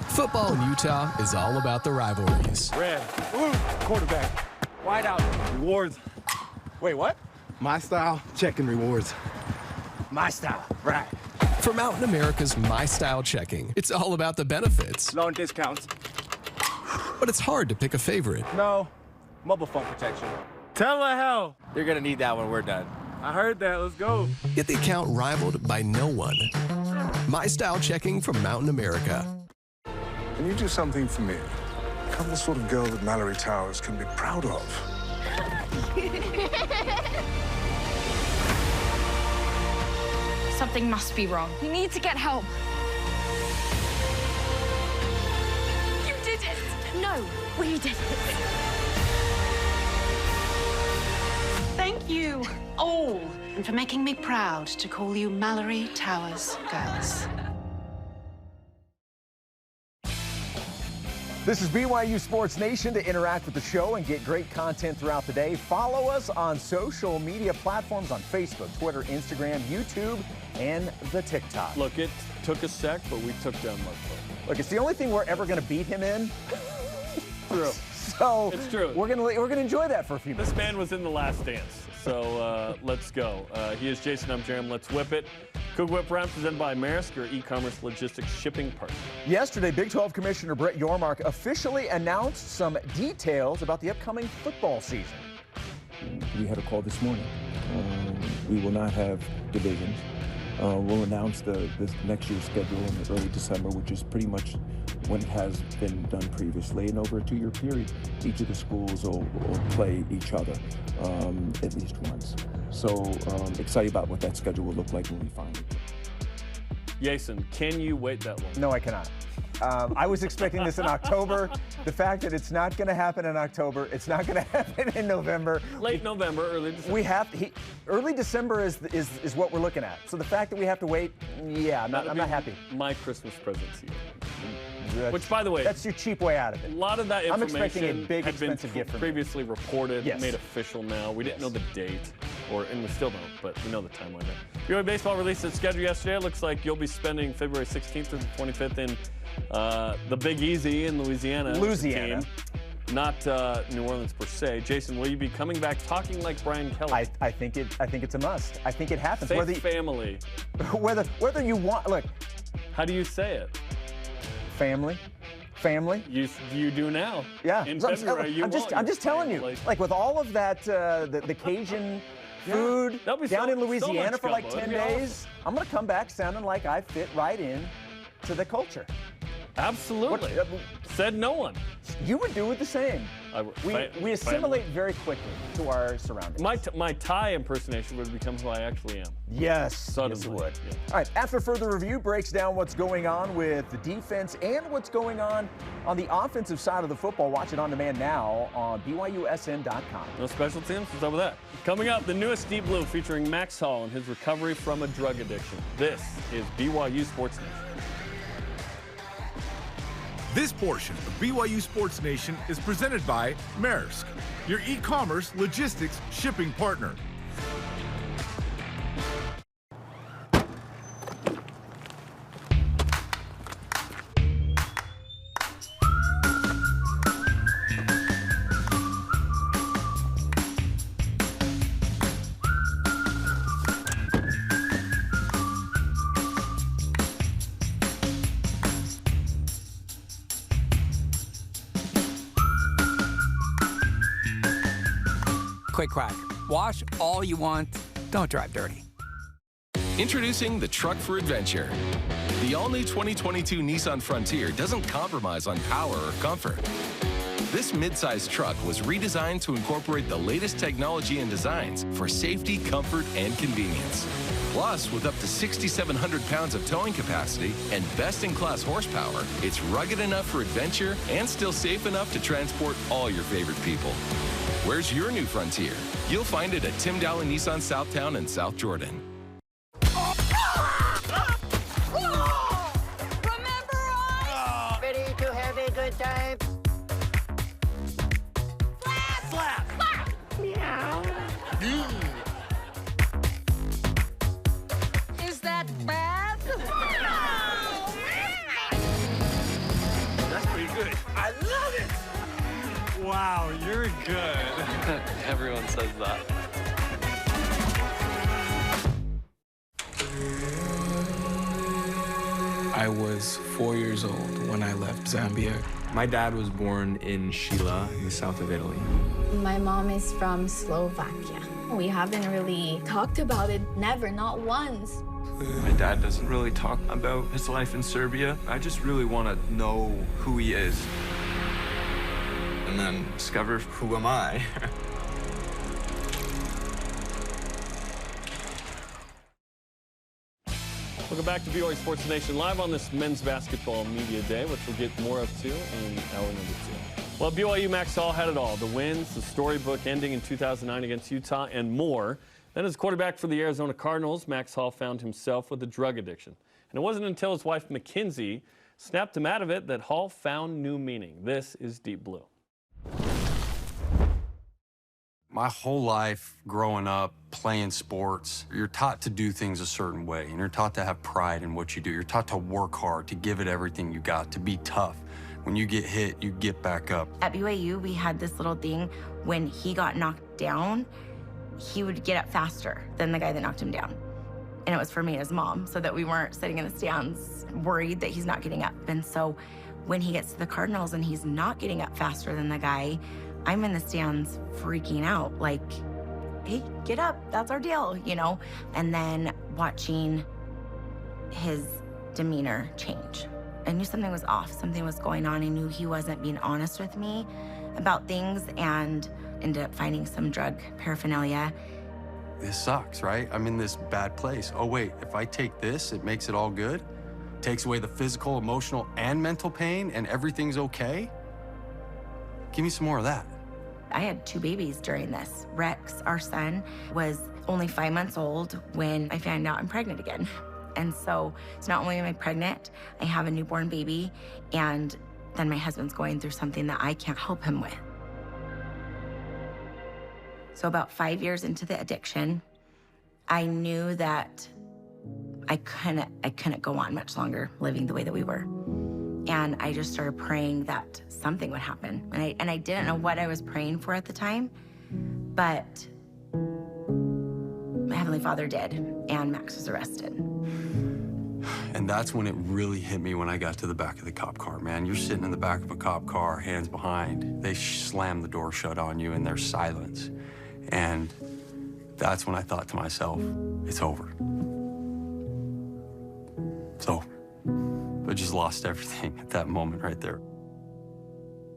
Football in Utah is all about the rivalries. Red. Ooh, quarterback. Wide out. Rewards. Wait, what? My style, checking rewards. My style, right. For Mountain America's My Style Checking, it's all about the benefits. Loan discounts. But it's hard to pick a favorite. No, mobile phone protection. Tell her how. You're going to need that when we're done. I heard that. Let's go. Get the account rivaled by no one. My Style Checking from Mountain America. Can you do something for me? I'm the sort of girl that Mallory Towers can be proud of. Something must be wrong. We need to get help. You did it! No, we did it. Thank you all, and for making me proud to call you Mallory Towers girls. This is BYU Sports Nation. To interact with the show and get great content throughout the day, follow us on social media platforms on Facebook, Twitter, Instagram, YouTube, and the TikTok. Look, it took a sec, but we took down Mark. Look, it's the only thing we're ever going to beat him in. True. So it's true. We're gonna enjoy that for a few minutes. This man was in The Last Dance, so let's go. He is Jason. I'm Jerem. Let's whip it. Cougar Whip Round presented by Maersk, your e-commerce logistics shipping partner. Yesterday, Big 12 Commissioner Brett Yormark officially announced some details about the upcoming football season. We had a call this morning. We will not have divisions. We'll announce this next year's schedule in early December, which is pretty much when it has been done previously. And over a 2-year period, each of the schools will play each other at least once. So excited about what that schedule will look like when we find it. Jason, can you wait that long? No, I cannot. I was expecting this in October. The fact that it's not going to happen in October, it's not going to happen in November. Late November, early December. Early December is what we're looking at. So the fact that we have to wait, yeah, I'm not happy. My Christmas present to you. Which, by the way, that's your cheap way out of it. A lot of that information I'm expecting a big, had been expensive gift from previously reported, yes. made official now. We didn't know the date, and we still don't, but we know the timeline now. BYU baseball released its schedule yesterday. It looks like you'll be spending February 16th to the 25th in the Big Easy in Louisiana. Not New Orleans per se. Jason, will you be coming back talking like Brian Kelly? I think it's a must. I think it happens. Faith family. Whether you want, look. How do you say it? Family. You do now. Yeah. In February, I'm just telling you. Like with all of that, the Cajun food down in Louisiana for like 10 days, I'm gonna come back sounding like I fit right in to the culture. Absolutely. Said no one. You would do it the same. We assimilate very quickly to our surroundings. My Thai impersonation would become who I actually am. Yes, yes it would. Yeah. All right, after further review, breaks down what's going on with the defense and what's going on the offensive side of the football. Watch it on demand now on BYUSN.com. No special teams? What's up with that? Coming up, the newest Deep Blue featuring Max Hall and his recovery from a drug addiction. This is BYU Sports Nation. This portion of BYU Sports Nation is presented by Maersk, your e-commerce logistics shipping partner. Quick crack. Wash all you want. Don't drive dirty. Introducing the Truck for Adventure. The all-new 2022 Nissan Frontier doesn't compromise on power or comfort. This midsize truck was redesigned to incorporate the latest technology and designs for safety, comfort, and convenience. Plus, with up to 6,700 pounds of towing capacity and best-in-class horsepower, it's rugged enough for adventure and still safe enough to transport all your favorite people. Where's your new Frontier? You'll find it at Tim Daly Nissan Southtown and South Jordan. Remember us? Ready to have a good time? Slap! Slap! Slap! Meow. Is that bad? That's pretty good. I love it! Wow, you're good. Everyone says that. I was 4 years old when I left Zambia. My dad was born in Sheila, in the south of Italy. My mom is from Slovakia. We haven't really talked about it, never, not once. My dad doesn't really talk about his life in Serbia. I just really want to know who he is. And then discover who am I. Welcome back to BYU Sports Nation live on this men's basketball media day, which we'll get more of too in hour number 2. Well, BYU Max Hall had it all: the wins, the storybook ending in 2009 against Utah, and more. Then, as quarterback for the Arizona Cardinals, Max Hall found himself with a drug addiction, and it wasn't until his wife Mackenzie snapped him out of it that Hall found new meaning. This is Deep Blue. My whole life growing up, playing sports, you're taught to do things a certain way, and you're taught to have pride in what you do. You're taught to work hard, to give it everything you got, to be tough. When you get hit, you get back up. At BYU, we had this little thing. When he got knocked down, he would get up faster than the guy that knocked him down. And it was for me and his mom, so that we weren't sitting in the stands worried that he's not getting up. And so when he gets to the Cardinals and he's not getting up faster than the guy, I'm in the stands freaking out, like, hey, get up, that's our deal, you know? And then watching his demeanor change. I knew something was off, something was going on. I knew he wasn't being honest with me about things, and ended up finding some drug paraphernalia. This sucks, right? I'm in this bad place. Oh wait, if I take this, it makes it all good? Takes away the physical, emotional, and mental pain, and everything's okay? Give me some more of that. I had 2 babies during this. Rex, our son, was only 5 months old when I found out I'm pregnant again. And so not only am I pregnant, I have a newborn baby, and then my husband's going through something that I can't help him with. So about 5 years into the addiction, I knew that I couldn't go on much longer living the way that we were. And I just started praying that something would happen. And I didn't know what I was praying for at the time, but my Heavenly Father did, and Max was arrested. And that's when it really hit me, when I got to the back of the cop car, man. You're sitting in the back of a cop car, hands behind. They slam the door shut on you, and there's silence. And that's when I thought to myself, it's over. It's over. I just lost everything at that moment right there.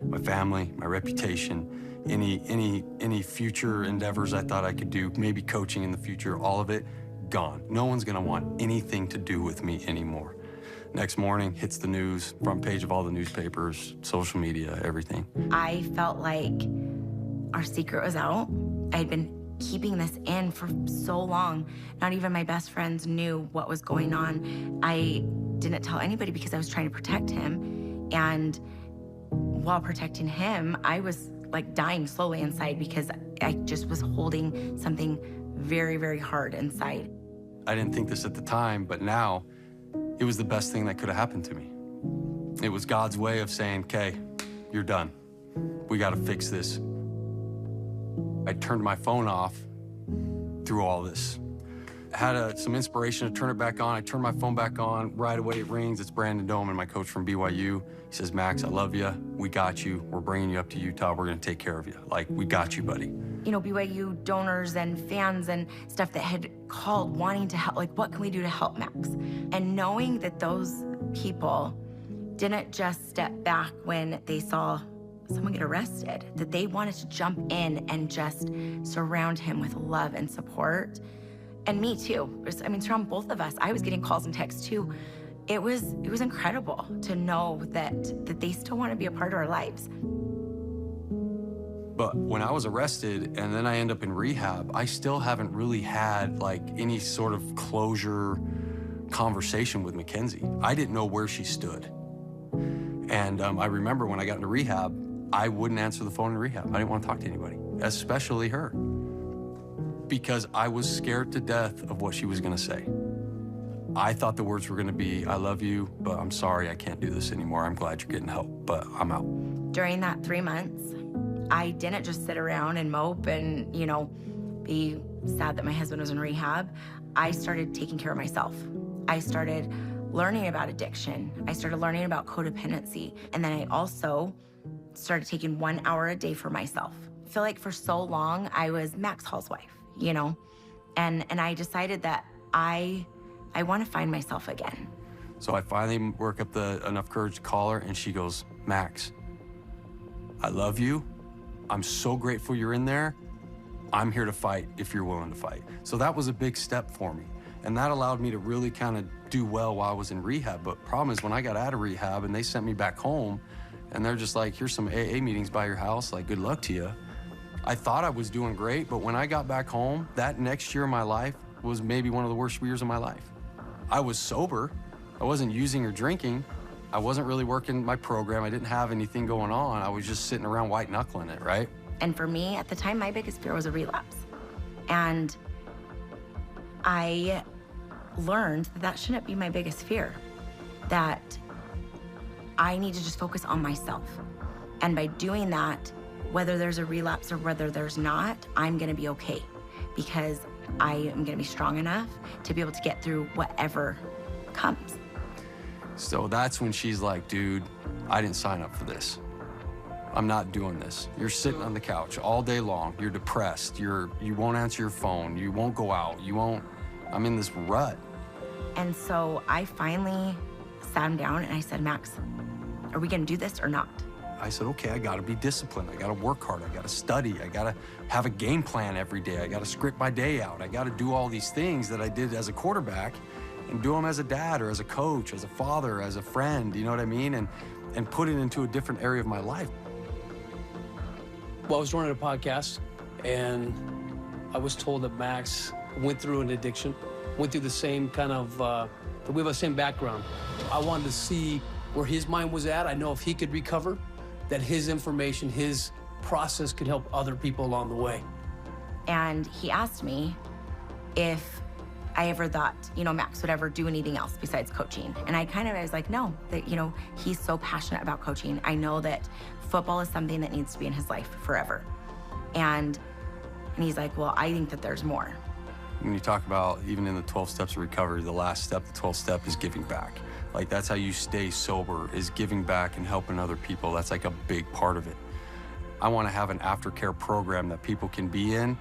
My family, my reputation, any future endeavors I thought I could do, maybe coaching in the future, all of it, gone. No one's gonna want anything to do with me anymore. Next morning, hits the news, front page of all the newspapers, social media, everything. I felt like our secret was out. I had been keeping this in for so long. Not even my best friends knew what was going on. I didn't tell anybody because I was trying to protect him. And while protecting him, I was like dying slowly inside because I just was holding something very, very hard inside. I didn't think this at the time, but now it was the best thing that could have happened to me. It was God's way of saying, okay, you're done. We got to fix this. I turned my phone off through all this. I had some inspiration to turn it back on. I turned my phone back on. Right away, it rings. It's Brandon Doman, my coach from BYU. He says, Max, I love you. We got you. We're bringing you up to Utah. We're going to take care of you. Like, we got you, buddy. You know, BYU donors and fans and stuff that had called wanting to help, like, what can we do to help Max? And knowing that those people didn't just step back when they saw someone get arrested, that they wanted to jump in and just surround him with love and support. And me too. I mean, surround both of us. I was getting calls and texts too. It was incredible to know that they still want to be a part of our lives. But when I was arrested and then I end up in rehab, I still haven't really had like any sort of closure conversation with Mackenzie. I didn't know where she stood. And I remember when I got into rehab, I wouldn't answer the phone in rehab. I didn't want to talk to anybody, especially her, because I was scared to death of what she was going to say. I thought the words were going to be, I love you, but I'm sorry, I can't do this anymore. I'm glad you're getting help, but I'm out. During that 3 months, I didn't just sit around and mope and, you know, be sad that my husband was in rehab. I started taking care of myself. I started learning about addiction. I started learning about codependency. And then I also started taking 1 hour a day for myself. I feel like for so long, I was Max Hall's wife, you know? And I decided that I want to find myself again. So I finally work up enough courage to call her, and she goes, Max, I love you. I'm so grateful you're in there. I'm here to fight if you're willing to fight. So that was a big step for me. And that allowed me to really kind of do well while I was in rehab. But problem is, when I got out of rehab and they sent me back home, and they're just like, here's some AA meetings by your house, like, good luck to you. I thought I was doing great, but when I got back home, that next year of my life was maybe one of the worst years of my life. I was sober. I wasn't using or drinking. I wasn't really working my program. I didn't have anything going on. I was just sitting around white knuckling it, right? And for me, at the time, my biggest fear was a relapse. And I learned that that shouldn't be my biggest fear, that I need to just focus on myself. And by doing that, whether there's a relapse or whether there's not, I'm gonna be okay, because I am going to be strong enough to be able to get through whatever comes. So that's when she's like, dude, I didn't sign up for this. I'm not doing this. You're sitting on the couch all day long. You're depressed. You won't answer your phone. You won't go out. I'm in this rut. And so I finally sat him down and I said, Max, are we going to do this or not? I said, okay, I gotta be disciplined. I gotta work hard. I gotta study. I gotta have a game plan every day. I gotta script my day out. I gotta do all these things that I did as a quarterback and do them as a dad or as a coach, as a father, as a friend, you know what I mean? And put it into a different area of my life. Well, I was running a podcast and I was told that Max went through an addiction, went through the same kind of, we have the same background. I wanted to see where his mind was at. I know if he could recover, that his information, his process could help other people along the way. And he asked me if I ever thought, Max would ever do anything else besides coaching. And I was like, no, that, he's so passionate about coaching. I know that football is something that needs to be in his life forever. And he's like, well, I think that there's more. When you talk about, even in the 12 steps of recovery, the last step, the 12th step is giving back. Like, that's how you stay sober, is giving back and helping other people. That's like a big part of it. I want to have an aftercare program that people can be in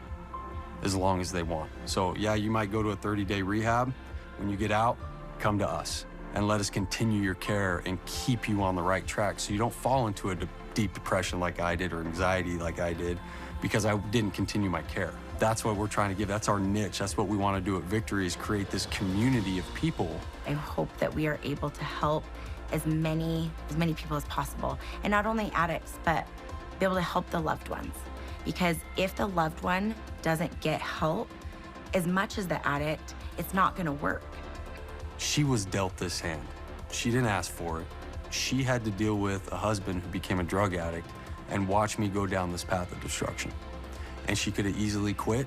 as long as they want. So yeah, you might go to a 30-day rehab. When you get out, come to us and let us continue your care and keep you on the right track so you don't fall into a deep depression like I did or anxiety like I did because I didn't continue my care. That's what we're trying to give. That's our niche. That's what we want to do at Victory, is create this community of people. I hope that we are able to help as many people as possible. And not only addicts, but be able to help the loved ones. Because if the loved one doesn't get help, as much as the addict, it's not going to work. She was dealt this hand. She didn't ask for it. She had to deal with a husband who became a drug addict and watch me go down this path of destruction. And she could have easily quit.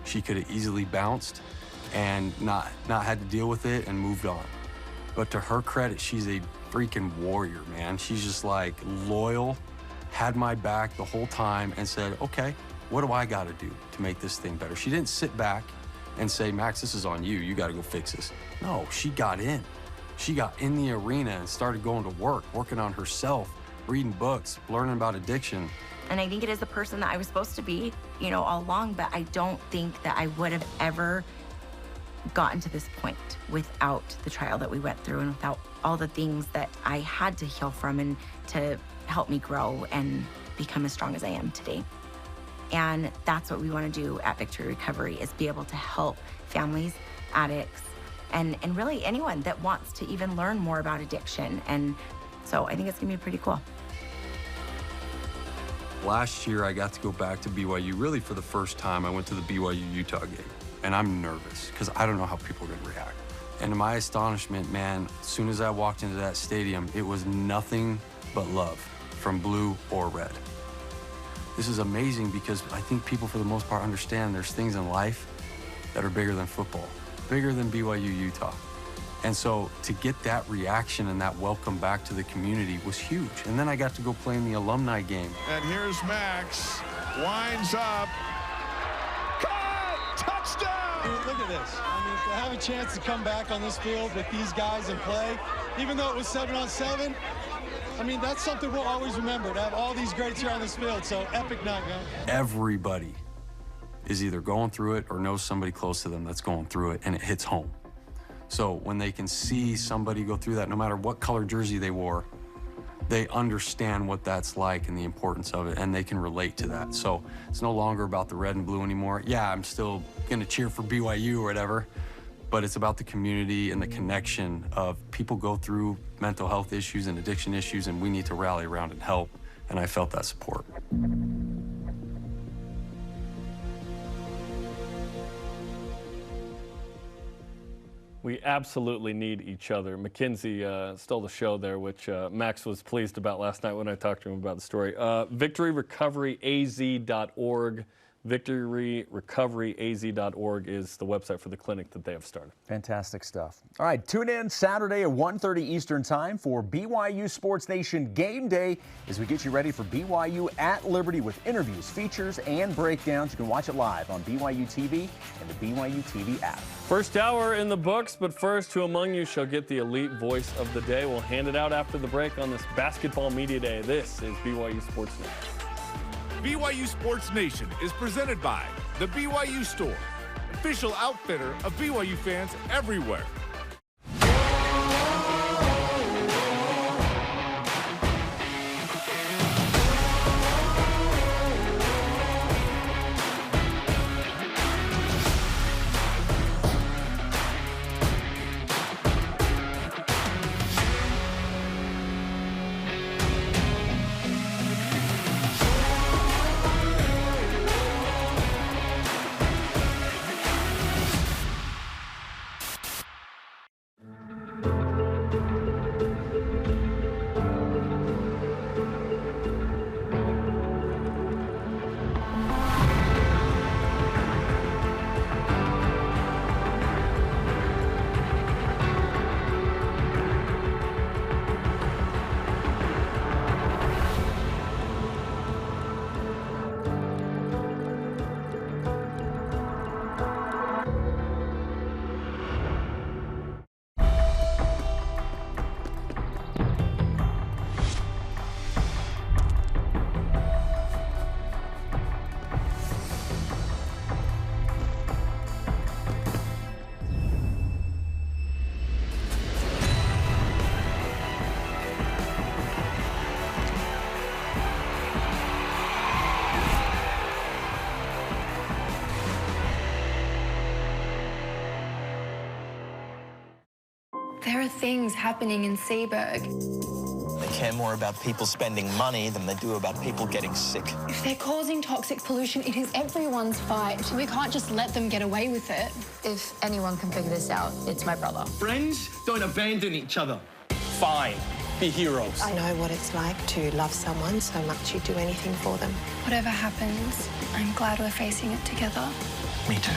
She could have easily bounced and not had to deal with it and moved on. But to her credit, she's a freaking warrior, man. She's just like loyal, had my back the whole time and said, okay, what do I got to do to make this thing better? She didn't sit back and say, Max, this is on you. You got to go fix this. No, she got in. She got in the arena and started going to work, working on herself, reading books, learning about addiction. And I think it is the person that I was supposed to be, all along, but I don't think that I would have ever gotten to this point without the trial that we went through and without all the things that I had to heal from and to help me grow and become as strong as I am today. And that's what we want to do at Victory Recovery, is be able to help families, addicts, and really anyone that wants to even learn more about addiction. And so I think it's going to be pretty cool. Last year, I got to go back to BYU really for the first time. I went to the BYU-Utah game, and I'm nervous because I don't know how people are going to react. And to my astonishment, man, as soon as I walked into that stadium, it was nothing but love from blue or red. This is amazing because I think people, for the most part, understand there's things in life that are bigger than football, bigger than BYU-Utah. And so to get that reaction and that welcome back to the community was huge. And then I got to go play in the Alumni Game. And here's Max, winds up, caught, touchdown! Dude, look at this. I mean, to have a chance to come back on this field with these guys and play, even though it was 7-on-7, I mean, that's something we'll always remember, to have all these greats here on this field. So epic night, man. Everybody is either going through it or knows somebody close to them that's going through it, and it hits home. So when they can see somebody go through that, no matter what color jersey they wore, they understand what that's like and the importance of it, and they can relate to that. So it's no longer about the red and blue anymore. Yeah, I'm still gonna cheer for BYU or whatever, but it's about the community and the connection of people go through mental health issues and addiction issues, and we need to rally around and help, and I felt that support. We absolutely need each other. Mackenzie stole the show there, which Max was pleased about last night when I talked to him about the story. VictoryRecoveryAZ.org. VictoryRecoveryAZ.org is the website for the clinic that they have started. Fantastic stuff. All right, tune in Saturday at 1:30 Eastern Time for BYU Sports Nation Game Day as we get you ready for BYU at Liberty with interviews, features, and breakdowns. You can watch it live on BYU TV and the BYU TV app. First hour in the books, but first, who among you shall get the elite voice of the day? We'll hand it out after the break on this Basketball Media Day. This is BYU Sports Nation. BYU Sports Nation is presented by the BYU Store, official outfitter of BYU fans everywhere. There are things happening in Seaburg. They care more about people spending money than they do about people getting sick. If they're causing toxic pollution, it is everyone's fight. We can't just let them get away with it. If anyone can figure this out, it's my brother. Friends don't abandon each other. Fine. Be heroes. I know what it's like to love someone so much you'd do anything for them. Whatever happens, I'm glad we're facing it together. Me too.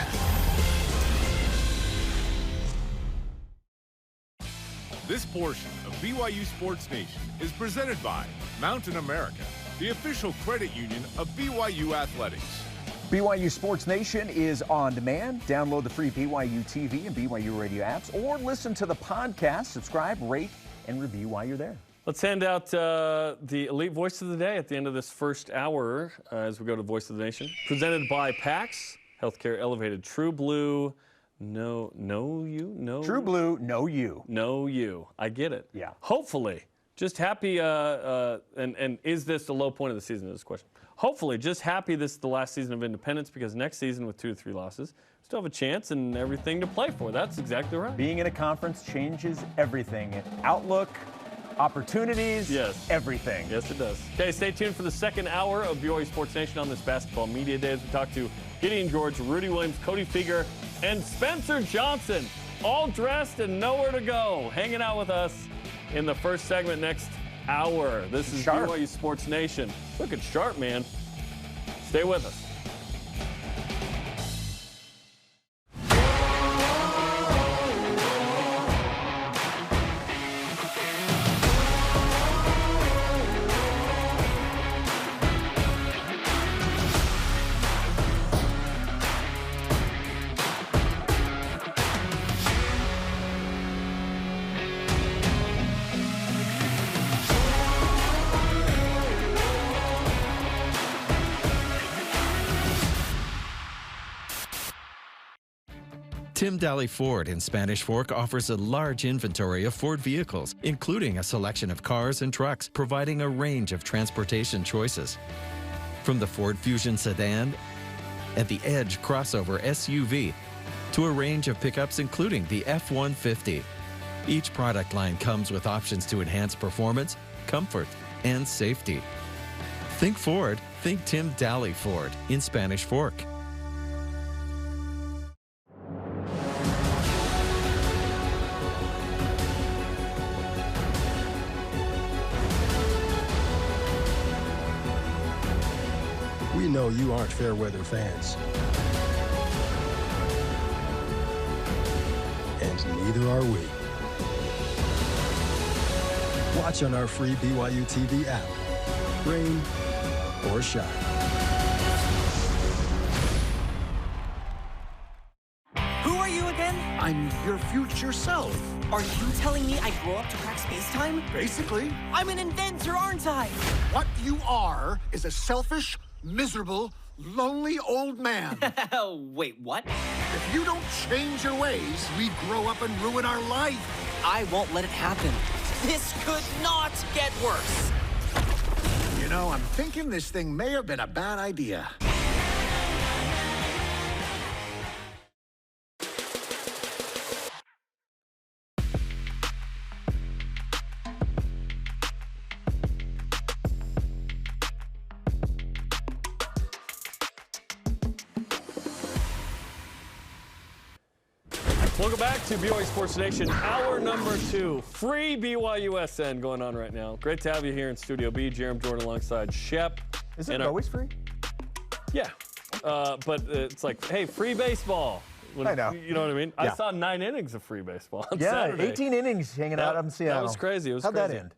This portion of BYU Sports Nation is presented by Mountain America, the official credit union of BYU Athletics. BYU Sports Nation is on demand. Download the free BYU TV and BYU radio apps or listen to the podcast. Subscribe, rate, and review while you're there. Let's hand out the elite voice of the day at the end of this first hour as we go to Voice of the Nation. Presented by PAX, Healthcare Elevated. True Blue. True Blue, know you. I get it. Yeah. Hopefully, just happy, and is this the low point of the season, is this question. Hopefully, just happy this is the last season of independence because next season with 2 to 3 losses, still have a chance and everything to play for. That's exactly right. Being in a conference changes everything. Outlook, opportunities, yes. Everything. Yes, it does. Okay, stay tuned for the second hour of BYU Sports Nation on this Basketball Media Day as we talk to Gideon George, Rudy Williams, Cody Fieger, and Spencer Johnson, all dressed and nowhere to go, hanging out with us in the first segment next hour. This is BYU Sports Nation. Looking sharp, man. Stay with us. Tim Daly Ford in Spanish Fork offers a large inventory of Ford vehicles, including a selection of cars and trucks, providing a range of transportation choices. From the Ford Fusion sedan and the Edge crossover SUV to a range of pickups including the F-150. Each product line comes with options to enhance performance, comfort, and safety. Think Ford, think Tim Daly Ford in Spanish Fork. We know know you aren't fair weather fans. And neither are we. Watch on our free BYU TV app. Rain or shine. Who are you again? I'm your future self. Are you telling me I grow up to crack space-time? Basically. I'm an inventor, aren't I? What you are is a selfish, miserable, lonely old man. Wait, what? If you don't change your ways, we grow up and ruin our life. I won't let it happen. This could not get worse. You know, I'm thinking this thing may have been a bad idea. Welcome back to BYU Sports Nation, hour number 2. Free BYUSN going on right now. Great to have you here in Studio B. Jerem Jordan alongside Shep. Is it always free? Yeah. But it's like, hey, free baseball. I know. You know what I mean? Yeah. I saw 9 innings of free baseball on yeah, Saturday. 18 innings hanging out in Seattle. That was crazy. It was How'd crazy. that end?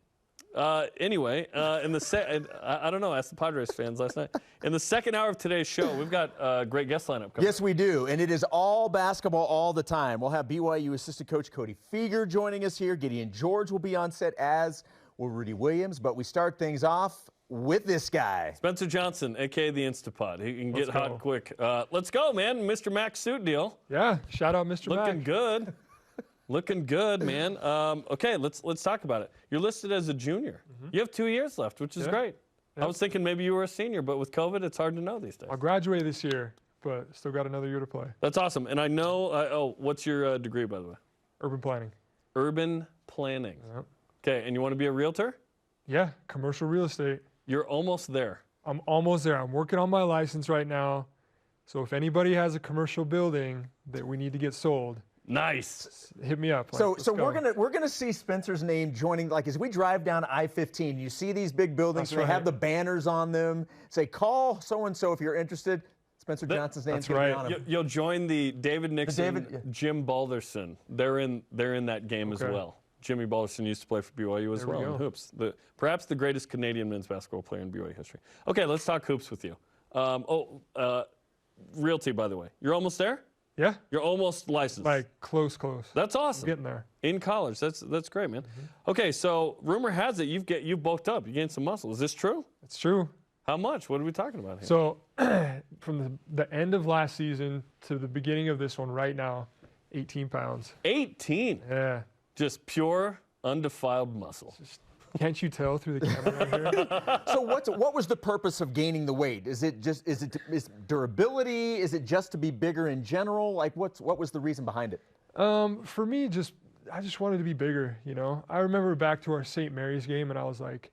Anyway, in the I don't know. Ask the Padres fans last night. In the second hour of today's show, we've got a great guest lineup coming. Yes, we do, and it is all basketball all the time. We'll have BYU assistant coach Cody Feger joining us here. Gideon George will be on set, as will Rudy Williams. But we start things off with this guy, Spencer Johnson, a.k.a. the Instapod. He can get hot quick. Let's go, man. Mr. Max suit deal. Yeah, shout out Mr. Mac. Looking good. Looking good, man. Okay, let's talk about it. You're listed as a junior. You have 2 years left, which is great. I was thinking maybe you were a senior, but with COVID, it's hard to know these days. I'll graduate this year, but still got another year to play. That's awesome. And I know, what's your degree, by the way? Urban planning. Urban planning. Yep. Okay, and you want to be a realtor? Yeah, commercial real estate. You're almost there. I'm almost there. I'm working on my license right now. So if anybody has a commercial building that we need to get sold, nice. Hit me up. So we're gonna see Spencer's name joining. Like as we drive down I-15, you see these big buildings. They have the banners on them. Say call so and so if you're interested. Spencer Johnson's name's gonna be on them. You'll join the David Nixon, Jim Balderson. They're in that game as well. Jimmy Balderson used to play for BYU as well in hoops. Perhaps the greatest Canadian men's basketball player in BYU history. Okay, let's talk hoops with you. Realty, by the way. You're almost there? Yeah. You're almost licensed. Like close. That's awesome. I'm getting there. In college. That's great, man. Okay, so rumor has it you've bulked up. You gained some muscle. Is this true? It's true. How much? What are we talking about here? So from the end of last season to the beginning of this one right now, 18 pounds. 18? Yeah. Just pure, undefiled muscle. Can't you tell through the camera right here? So what was the purpose of gaining the weight? Is it durability? Is it just to be bigger in general? Like what was the reason behind it? For me, I just wanted to be bigger, you know. I remember back to our St. Mary's game and I was like,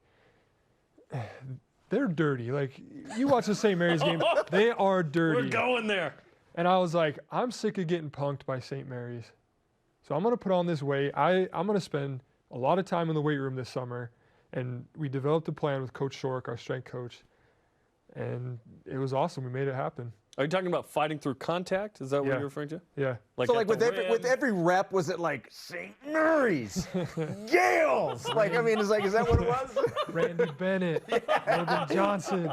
they're dirty. Like you watch the St. Mary's game, they are dirty. We're going there. And I was like, I'm sick of getting punked by St. Mary's. So I'm gonna put on this weight. I'm gonna spend a lot of time in the weight room this summer, and we developed a plan with Coach Shork, our strength coach, and it was awesome. We made it happen. Are you talking about fighting through contact? Is that what you're referring to? Yeah. So like with every rep, was it like St. Mary's, Gales? Like I mean, is that what it was? Randy Bennett, Logan Johnson.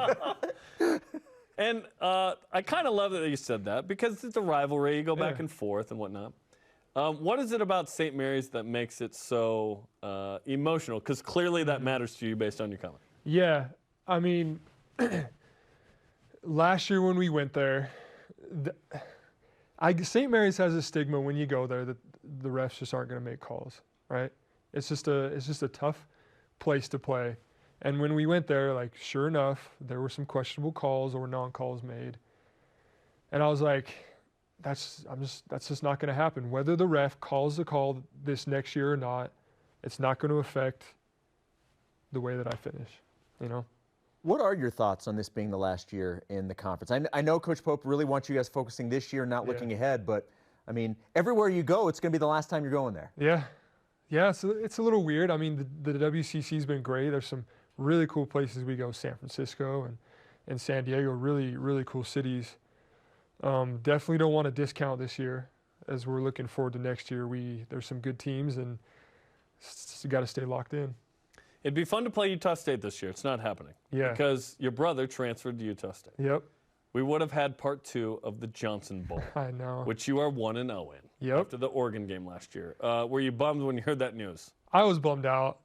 And I kind of love that you said that because it's a rivalry. You go back and forth and whatnot. What is it about St. Mary's that makes it so emotional? Because clearly that matters to you based on your comment. Yeah, I mean, last year when we went there, St. Mary's has a stigma when you go there that the refs just aren't going to make calls, right? It's just a tough place to play. And when we went there, like sure enough, there were some questionable calls or non-calls made, and I was like, that's just not going to happen. Whether the ref calls the call this next year or not, it's not going to affect the way that I finish, you know? What are your thoughts on this being the last year in the conference? I know Coach Pope really wants you guys focusing this year, not looking ahead, but I mean, everywhere you go, it's going to be the last time you're going there. Yeah, so it's a little weird. I mean, the WCC's been great. There's some really cool places we go, San Francisco and and San Diego, really, really cool cities. Definitely don't want to discount this year as we're looking forward to next year. There's some good teams, and you got to stay locked in. It'd be fun to play Utah State this year. It's not happening. Yeah. Because your brother transferred to Utah State. Yep. We would have had part 2 of the Johnson Bowl. I know. Which you are 1-0 in. Yep. After the Oregon game last year. Were you bummed when you heard that news? I was bummed out.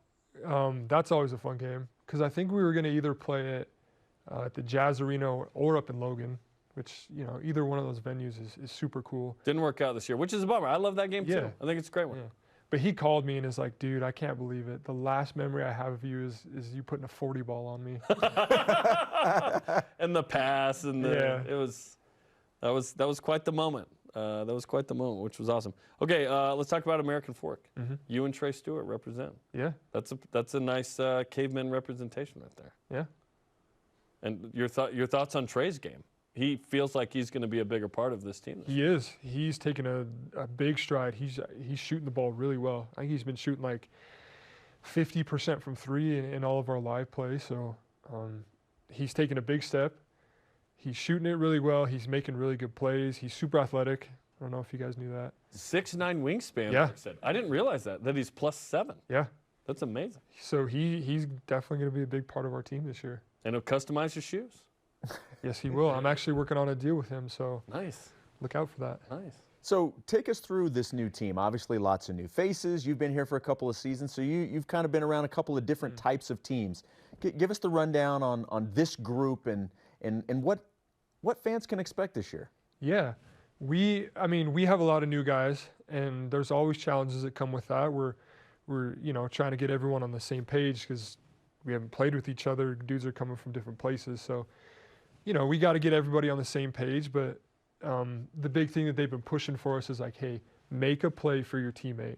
That's always a fun game because I think we were going to either play it at the Jazz Arena or up in Logan, which, either one of those venues is super cool. Didn't work out this year, which is a bummer. I love that game too. I think it's a great one. Yeah. But he called me and is like, dude, I can't believe it. The last memory I have of you is you putting a 40 ball on me. And the pass and that was quite the moment. That was quite the moment, which was awesome. Okay, let's talk about American Fork. You and Trey Stewart represent. Yeah. That's a nice caveman representation right there. Yeah. And your thoughts on Trey's game? He feels like he's going to be a bigger part of this team. He is. He's taken a big stride. He's shooting the ball really well. I think he's been shooting like 50% from 3 in all of our live play. So he's taken a big step. He's shooting it really well. He's making really good plays. He's super athletic. I don't know if you guys knew that. 6'9" wingspan. Yeah. Like I said. I didn't realize that he's +7. Yeah. That's amazing. So he's definitely going to be a big part of our team this year. And he'll customize your shoes. Yes, he will. I'm actually working on a deal with him, so nice. Look out for that. Nice. So take us through this new team. Obviously, lots of new faces. You've been here for a couple of seasons, so you've kind of been around a couple of different types of teams. Give us the rundown on this group and what fans can expect this year. Yeah, we have a lot of new guys, and there's always challenges that come with that. We're trying to get everyone on the same page because we haven't played with each other. Dudes are coming from different places, so we got to get everybody on the same page. But the big thing that they've been pushing for us is like, hey, make a play for your teammate.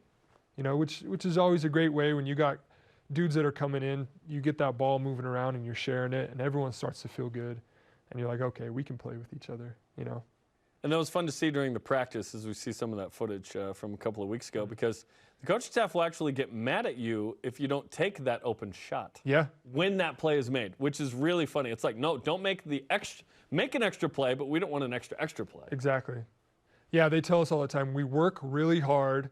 Which is always a great way when you got dudes that are coming in. You get that ball moving around and you're sharing it, and everyone starts to feel good. And you're like, okay, we can play with each other, And that was fun to see during the practice as we see some of that footage from a couple of weeks ago, because the coaching staff will actually get mad at you if you don't take that open shot. Yeah. When that play is made, which is really funny. It's like, no, don't make make an extra play, but we don't want an extra play. Exactly. Yeah, they tell us all the time, we work really hard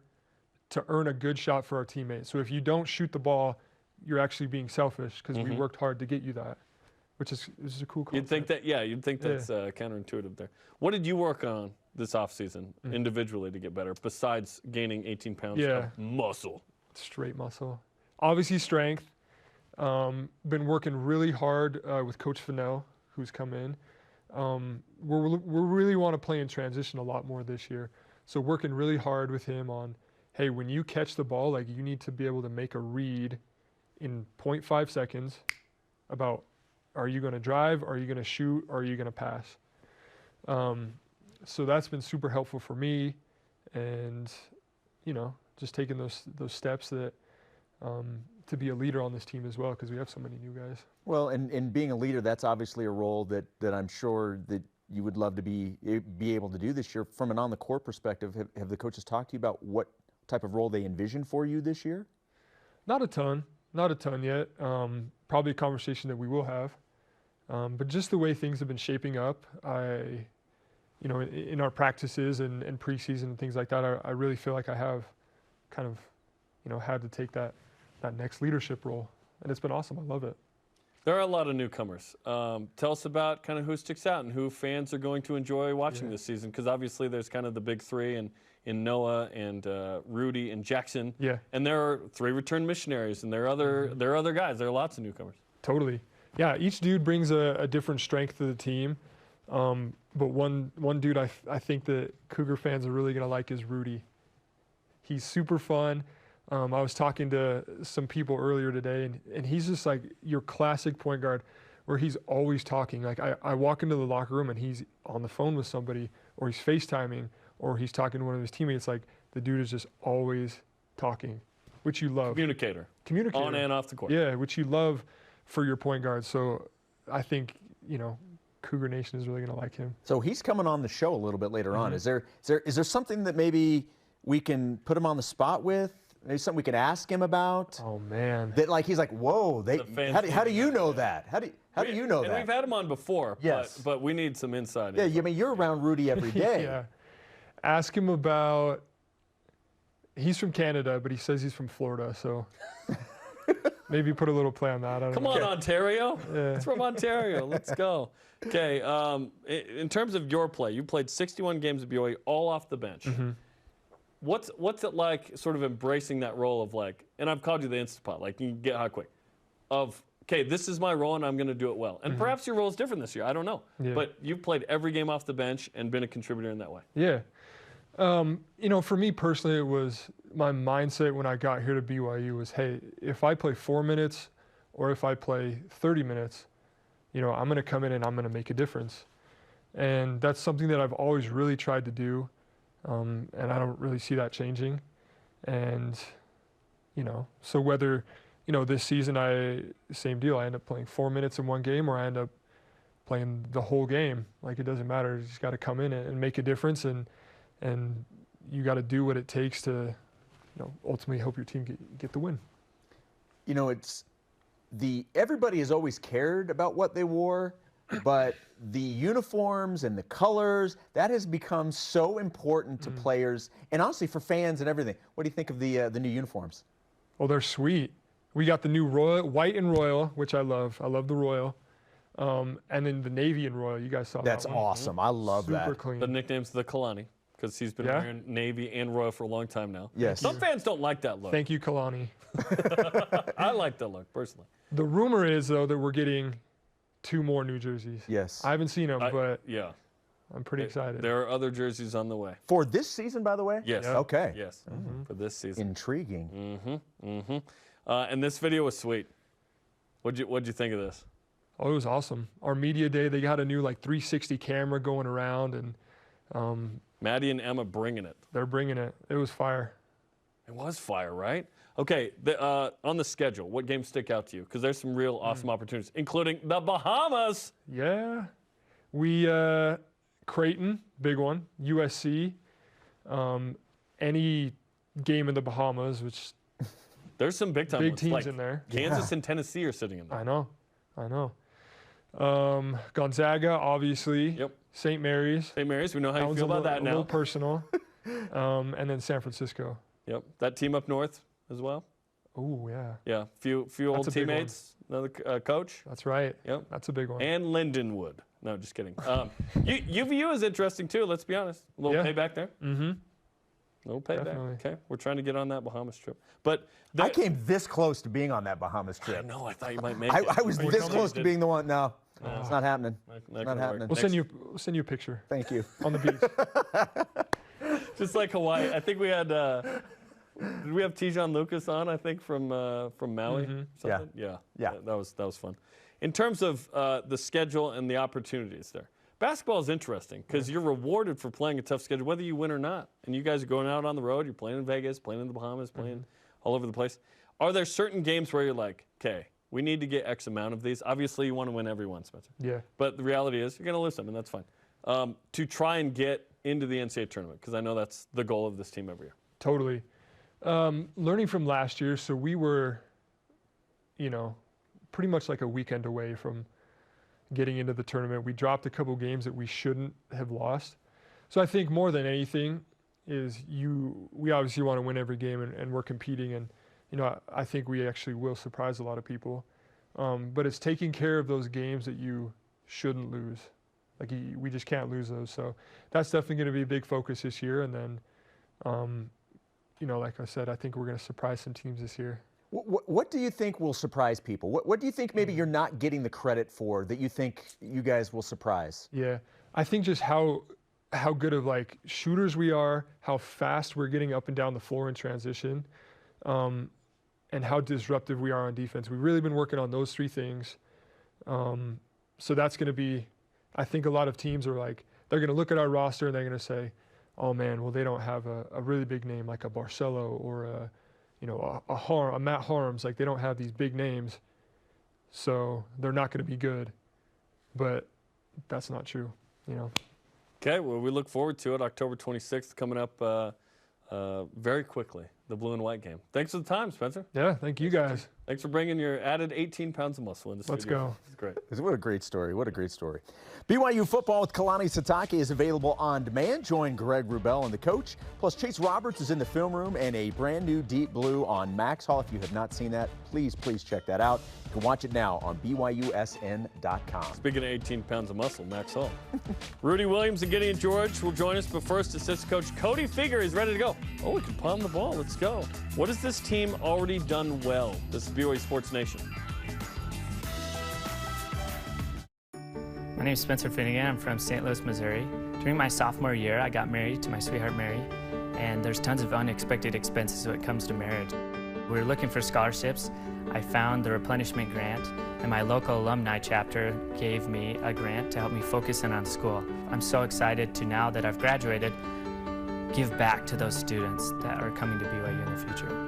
to earn a good shot for our teammates. So if you don't shoot the ball, you're actually being selfish because we worked hard to get you that. Which is a cool concept. You'd think that's counterintuitive there. What did you work on this offseason individually to get better, besides gaining 18 pounds of muscle? Straight muscle. Obviously strength. Been working really hard with Coach Fennell, who's come in. We really want to play in transition a lot more this year. So working really hard with him on, hey, when you catch the ball, like you need to be able to make a read in 0.5 seconds about, are you going to drive? Are you going to shoot? Or are you going to pass? So that's been super helpful for me, and just taking those steps that to be a leader on this team as well, because we have so many new guys. Well, and being a leader, that's obviously a role that I'm sure that you would love to be able to do this year. From an on-the-court perspective, have the coaches talked to you about what type of role they envision for you this year? Not a ton yet. Probably a conversation that we will have. But just the way things have been shaping up, in our practices and preseason and things like that, I really feel like I have kind of, had to take that next leadership role. And it's been awesome. I love it. There are a lot of newcomers. Tell us about kind of who sticks out and who fans are going to enjoy watching this season, because obviously there's kind of the big three in Noah and Rudy and Jackson. Yeah. And there are 3 return missionaries, and there are other guys. There are lots of newcomers. Totally. Yeah, each dude brings a different strength to the team. But one dude I think that Cougar fans are really going to like is Rudy. He's super fun. I was talking to some people earlier today, and he's just like your classic point guard where he's always talking. Like I walk into the locker room and he's on the phone with somebody, or he's FaceTiming, or he's talking to one of his teammates. Like the dude is just always talking, which you love. Communicator. On and off the court. Yeah, which you love for your point guard. So I think, Cougar Nation is really going to like him. So he's coming on the show a little bit later on. Is there something that maybe we can put him on the spot with maybe something we could ask him about? Oh man, that like he's like, whoa, how do you know that? How do you know and that? We've had him on before, yes, but we need some insight. Yeah, I mean you're around Rudy every day. Yeah, ask him about. He's from Canada, but he says he's from Florida, so maybe put a little play on that. I don't Come know. on, Ontario. Yeah. It's from Ontario. Let's go. Okay, in terms of your play, you played 61 games at BYU, all off the bench. Mm-hmm. What's it like sort of embracing that role of like, and I've called you the Instapot, like you can get hot quick, of, okay, this is my role and I'm going to do it well. And perhaps your role is different this year, I don't know. Yeah. But you've played every game off the bench and been a contributor in that way. Yeah. You know, for me personally, it was my mindset when I got here to BYU was, hey, if I play 4 minutes or if I play 30 minutes, you know, I'm going to come in and I'm going to make a difference. And that's something that I've always really tried to do. And I don't really see that changing. And, you know, so whether, you know, this season same deal, I end up playing 4 minutes in one game or I end up playing the whole game. Like, it doesn't matter. You just got to come in and make a difference, and you got to do what it takes to, you know, ultimately help your team get the win. You know, everybody has always cared about what they wore, but the uniforms and the colors, that has become so important to players and honestly for fans and everything. What do you think of the new uniforms? Oh, they're sweet. We got the new royal, white and royal, which I love. I love the royal. And then the navy and royal, you guys saw That's that one. awesome. I love that. Super clean. The nickname's the Kalani, because he's been wearing navy and royal for a long time now. Yes. Some fans don't like that look. Thank you, Kalani. I like that look, personally. The rumor is, though, that we're getting 2 more new jerseys. Yes. I haven't seen them, but yeah, I'm pretty excited. There are other jerseys on the way. For this season, by the way? Yes. Yeah. Okay. Yes, for this season. Intriguing. And this video was sweet. What'd you think of this? Oh, it was awesome. Our media day, they got a new 360 camera going around, and Maddie and Emma bringing it. They're bringing it. It was fire. It was fire, right? Okay, on the schedule, what games stick out to you? Because there's some real awesome opportunities, including the Bahamas. Yeah. We, Creighton, big one. USC. Any game in the Bahamas, which... There's some big-time big ones. teams like in there. Kansas and Tennessee are sitting in there. I know. Gonzaga, obviously. Yep. St. Mary's. St. Mary's, we know how you feel about that now. A little personal. And then San Francisco. Yep. That team up north as well. Oh, yeah. Yeah. Few old teammates. Another coach. That's right. Yep. That's a big one. And Lindenwood. No, just kidding. UVU is interesting too. Let's be honest. A little payback there. Mm-hmm. A little payback. Definitely. Okay. We're trying to get on that Bahamas trip, but I came this close to being on that Bahamas trip. I know. I thought you might make it. I was this close to being the one. No, it's not happening. Not happening. We'll send you a picture. Thank you. On the beach. Just like Hawaii. I think we had. Did we have Tijon Lucas on? I think from Maui. Something? Yeah. That was fun. In terms of the schedule and the opportunities there, basketball is interesting because you're rewarded for playing a tough schedule, whether you win or not. And you guys are going out on the road. You're playing in Vegas, playing in the Bahamas, playing all over the place. Are there certain games where you're like, okay, we need to get X amount of these? Obviously, you want to win every one, Spencer. Yeah. But the reality is you're going to lose some, and that's fine. To try and get into the NCAA tournament, because I know that's the goal of this team every year. Totally. Learning from last year, so we were, you know, pretty much like a weekend away from getting into the tournament. We dropped a couple games that we shouldn't have lost. So I think more than anything is we obviously want to win every game, and we're competing, and you know, I think we actually will surprise a lot of people. But it's taking care of those games that you shouldn't lose. Like we just can't lose those. So that's definitely going to be a big focus this year. And then, you know, like I said, I think we're going to surprise some teams this year. What do you think will surprise people? What do you think maybe you're not getting the credit for that you think you guys will surprise? Yeah, I think just how good of shooters we are, how fast we're getting up and down the floor in transition, and how disruptive we are on defense. We've really been working on those 3 things. So that's going to be, I think a lot of teams are they're going to look at our roster and they're going to say, oh man, well they don't have a really big name like a Barcelo or a Matt Harms. They don't have these big names, so they're not going to be good. But that's not true, you know. Okay, well, we look forward to it. October 26th coming up very quickly. the blue and white game. Thanks for the time, Spencer. Yeah, thank you guys. Thanks for bringing your added 18 pounds of muscle in the studio. Let's go. It's great. What a great story. What a great story. BYU football with Kalani Sitake is available on demand. Join Greg Wrubell and the coach. Plus, Chase Roberts is in the film room and a brand new Deep Blue on Max Hall. If you have not seen that, please check that out. You can watch it now on BYUSN.com. Speaking of 18 pounds of muscle, Max Hall. Rudy Williams and Gideon George will join us, but first, assistant coach Cody Figure is ready to go. Oh, we can palm the ball. Let's go. What has this team already done well? This is BYU Sports Nation. My name is Spencer Finnegan. I'm from St. Louis, Missouri. During my sophomore year, I got married to my sweetheart, Mary, and there's tons of unexpected expenses when it comes to marriage. We were looking for scholarships. I found the replenishment grant, and my local Alumni Chapter gave me a grant to help me focus in on school. I'm so excited to, now that I've graduated, give back to those students that are coming to BYU in the future.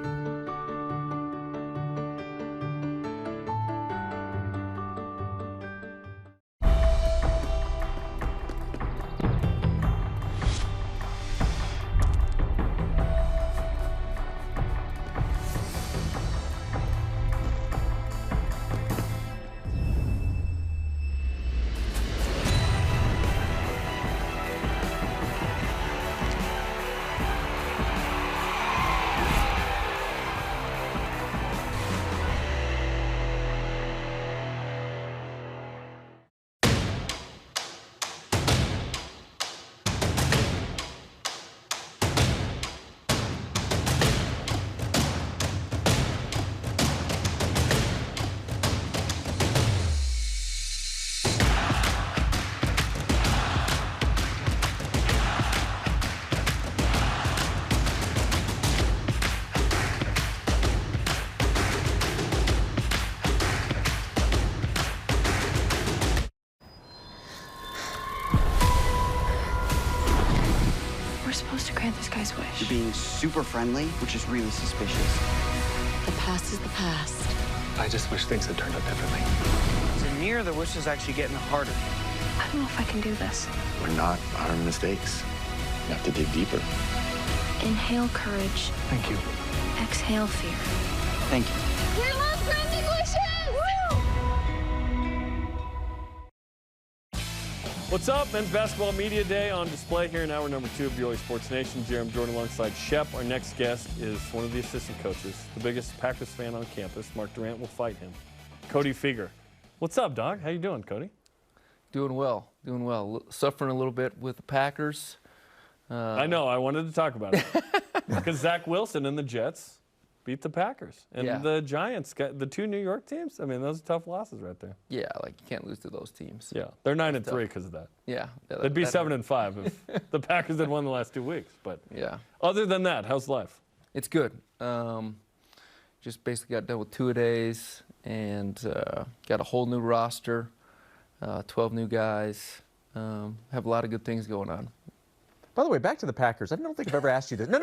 We're supposed to grant this guy's wish. You're being super friendly, which is really suspicious. The past is the past. I just wish things had turned out differently. To near the wish is actually getting harder. I don't know if I can do this. We're not our mistakes. You have to dig deeper. Inhale courage. Thank you. Exhale fear. Thank you. We love granting wishes! What's up? Men's Basketball Media Day on display here in hour number 2 of BYU Sports Nation. Jeremy Jordan alongside Shep. Our next guest is one of the assistant coaches, the biggest Packers fan on campus. Mark Durant will fight him. Cody Figure. What's up, dog? How you doing, Cody? Doing well. Doing well. Suffering a little bit with the Packers. I know. I wanted to talk about it. Because Zach Wilson and the Jets beat the Packers. And the Giants, got the 2 New York teams. I mean, those are tough losses right there. Yeah, like you can't lose to those teams. Yeah, they're 9-3 because of that. Yeah. They'd be 7-5 if the Packers had won the last 2 weeks. But yeah. Other than that, how's life? It's good. Just basically got done with 2-a-days and got a whole new roster, 12 new guys. Have a lot of good things going on. By the way, back to the Packers. I don't think I've ever asked you this. No.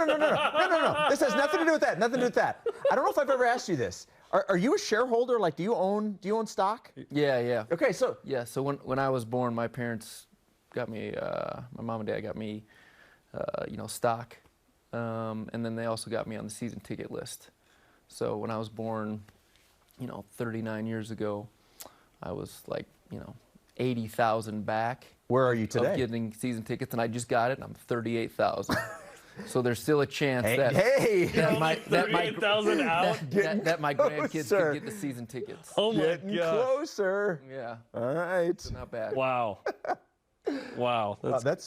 This has nothing to do with that. Nothing to do with that. I don't know if I've ever asked you this. Are you a shareholder? Like, do you own stock? Yeah. Okay, so. Yeah, so when I was born, my parents got me, my mom and dad got me, stock. And then they also got me on the season ticket list. So when I was born, 39 years ago, I was like, 80,000 back. Where are you today? Of getting season tickets, and I just got it, and I'm 38,000. So there's still a chance that my grandkids could get the season tickets. Oh my Getting closer. Yeah. All right. So not bad. Wow. Wow.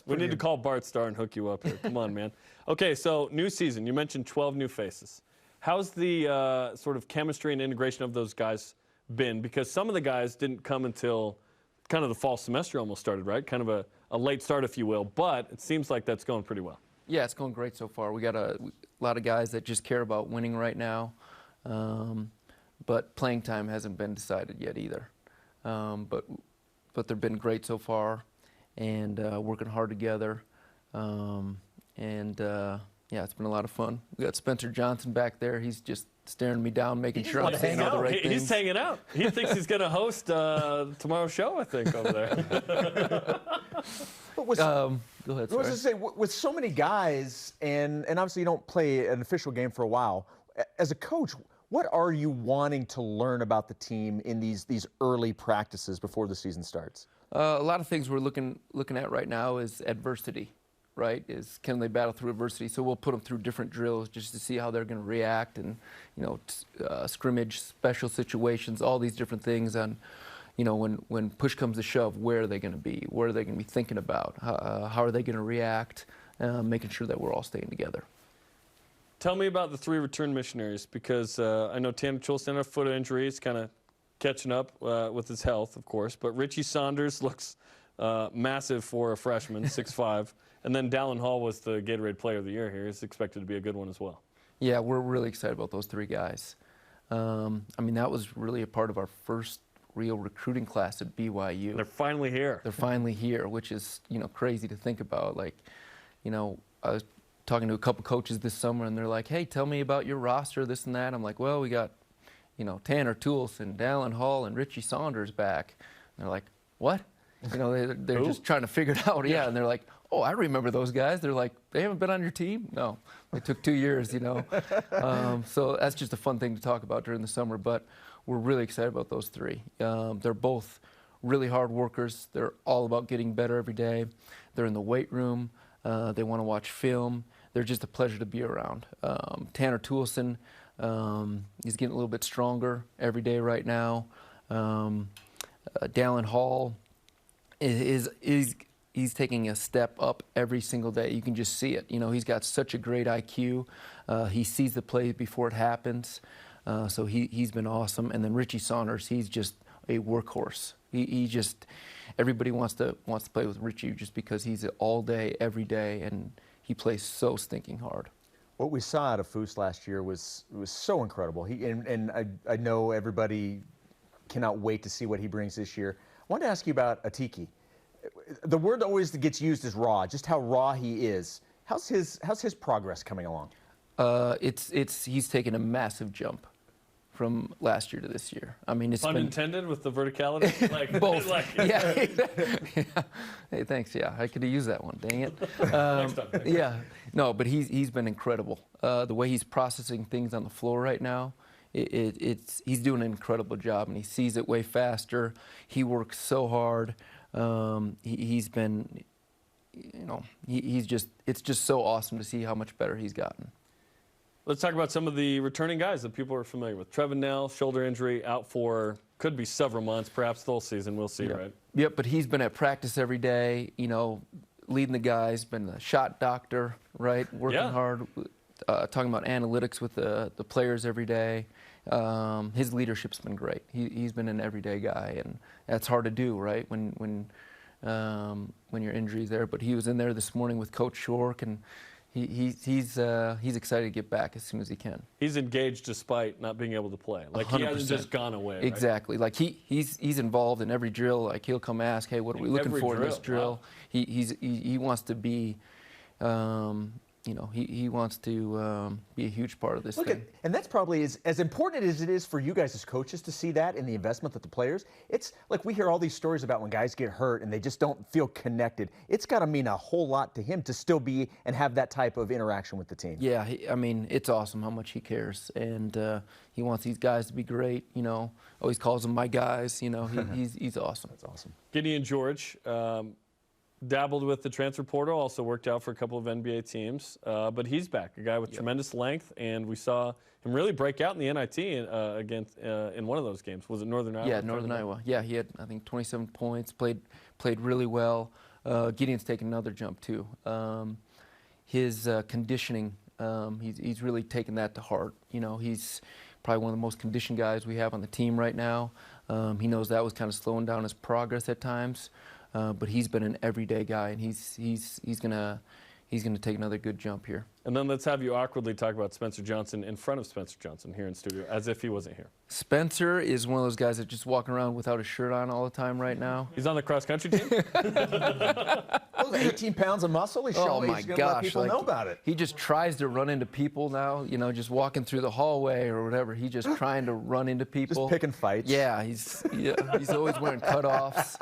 We need to call Bart Starr and hook you up here. Come on, man. Okay, so new season. You mentioned 12 new faces. How's the sort of chemistry and integration of those guys been? Because some of the guys didn't come until kind of the fall semester almost started, right? Kind of a late start, if you will. But it seems like that's going pretty well. Yeah, it's going great so far. We got a lot of guys that just care about winning right now. But playing time hasn't been decided yet either. But they've been great so far and working hard together. Yeah, it's been a lot of fun. We got Spencer Johnson back there. He's just staring me down, making sure I'm saying all the right things. He's hanging out. He thinks he's going to host tomorrow's show, I think, over there. But with, go ahead, I was going to say, with so many guys, and obviously you don't play an official game for a while, as a coach, what are you wanting to learn about the team in these early practices before the season starts? A lot of things we're looking at right now is adversity, right? Can they battle through adversity? So we'll put them through different drills just to see how they're going to react, and scrimmage, special situations, all these different things. On when push comes to shove, where are they going to be? What are they going to be thinking about? How are they going to react? Making sure that we're all staying together. Tell me about the 3 return missionaries, because I know Tanner Chulston had a foot injury. He's kind of catching up with his health, of course. But Richie Saunders looks massive for a freshman, 6'5". And then Dallin Hall was the Gatorade Player of the Year here. He's expected to be a good one as well. Yeah, we're really excited about those 3 guys. I mean, that was really a part of our first real recruiting class at BYU. They're finally here. They're finally here, which is, crazy to think about. Like, I was talking to a couple coaches this summer, and they're like, hey, tell me about your roster, this and that. I'm like, well, we got, Tanner Chulston, Dallin Hall, and Richie Saunders back. And they're like, what? They're just trying to figure it out. Yeah, and they're like, oh, I remember those guys. They're like, they haven't been on your team? No, it took 2 years, So that's just a fun thing to talk about during the summer. But we're really excited about those 3. They're both really hard workers. They're all about getting better every day. They're in the weight room. They want to watch film. They're just a pleasure to be around. Tanner Chulston, he's getting a little bit stronger every day right now. Dallin Hall he's taking a step up every single day. You can just see it. He's got such a great IQ. He sees the play before it happens. So he's been awesome. And then Richie Saunders, he's just a workhorse. He just, everybody wants to play with Richie just because he's all day, every day, and he plays so stinking hard. What we saw out of Foose last year was so incredible. I know everybody cannot wait to see what he brings this year. I wanted to ask you about Atiki. The word that always gets used is raw, just how raw he is. How's his progress coming along? He's taken a massive jump from last year to this year. I mean, it's pun intended with the verticality? Like, both. Yeah. Yeah. Hey, thanks. Yeah, I could have used that one. Dang it. Next time. Yeah. No, but he's been incredible. The way he's processing things on the floor right now, he's doing an incredible job, and he sees it way faster. He works so hard. He's been, it's just so awesome to see how much better he's gotten. Let's talk about some of the returning guys that people are familiar with. Trevin Nell, shoulder injury, out for could be several months, perhaps the whole season. We'll see, right? Yep, but he's been at practice every day, leading the guys, been a shot doctor, right? Working hard, talking about analytics with the players every day. His leadership's been great. He's been an everyday guy, and that's hard to do, right? When your injury's there. But he was in there this morning with Coach Shork, and he's excited to get back as soon as he can. He's engaged despite not being able to play. Like 100%. He hasn't just gone away. Right? Exactly. Like he's involved in every drill. Like he'll come ask, hey, what are we looking for in this drill? Wow. He wants to be. He wants to be a huge part of this thing. And that's probably as important as it is for you guys as coaches to see that in the investment that the players. It's like we hear all these stories about when guys get hurt and they just don't feel connected. It's got to mean a whole lot to him to still be and have that type of interaction with the team. Yeah, it's awesome how much he cares, and he wants these guys to be great. Always calls them my guys. He's awesome. That's awesome. Gideon George. Dabbled with the transfer portal, also worked out for a couple of NBA teams, but he's back, a guy with tremendous length, and we saw him really break out in the NIT against in one of those games. Was it Northern Iowa? Yeah, Northern Iowa. Yeah, he had, I think, 27 points, played really well. Gideon's taken another jump, too. His conditioning, he's really taken that to heart. He's probably one of the most conditioned guys we have on the team right now. He knows that was kind of slowing down his progress at times. But he's been an everyday guy, and he's gonna he's going to take another good jump here. And then let's have you awkwardly talk about Spencer Johnson in front of Spencer Johnson here in studio, as if he wasn't here. Spencer is one of those guys that just walking around without a shirt on all the time right now. He's on the cross-country team? 18 pounds of muscle. He's Oh showing my he's going to gosh! let people know about it. He just tries to run into people now. You know, just walking through the hallway or whatever. He's just trying to run into people. Just picking fights. Yeah, he's always wearing cutoffs.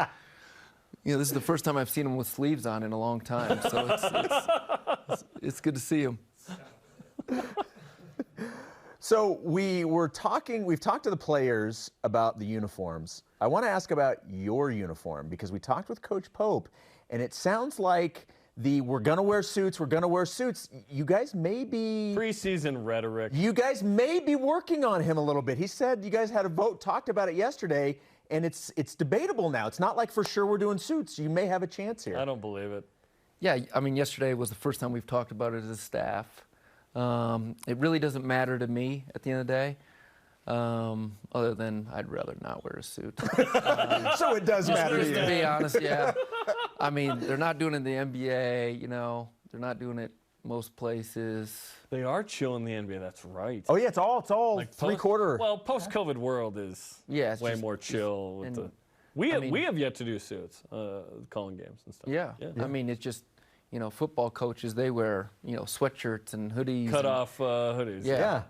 You know, this is the first time I've seen him with sleeves on in a long time, so it's good to see him. So we've talked to the players about the uniforms. I want to ask about your uniform because we talked with Coach Pope, and it sounds like we're going to wear suits, you guys may be... Preseason rhetoric. You guys may be working on him a little bit. He said you guys had a vote, talked about it yesterday, and it's debatable now. It's not like for sure we're doing suits. You may have a chance here. I don't believe it. Yeah, I mean, yesterday was the first time we've talked about it as a staff. It really doesn't matter to me at the end of the day, other than I'd rather not wear a suit. So it does matter to you. To be honest, yeah. I mean, they're not doing it in the NBA, you know. They're not doing it most places. They are chill in the NBA, that's right. Oh, yeah, it's all like three-quarter. Well, post-COVID world is way more chill. With we have yet to do suits, calling games and stuff. Yeah. I mean, it's just, you know, football coaches, they wear, you know, sweatshirts and hoodies. Cut-off hoodies. Yeah.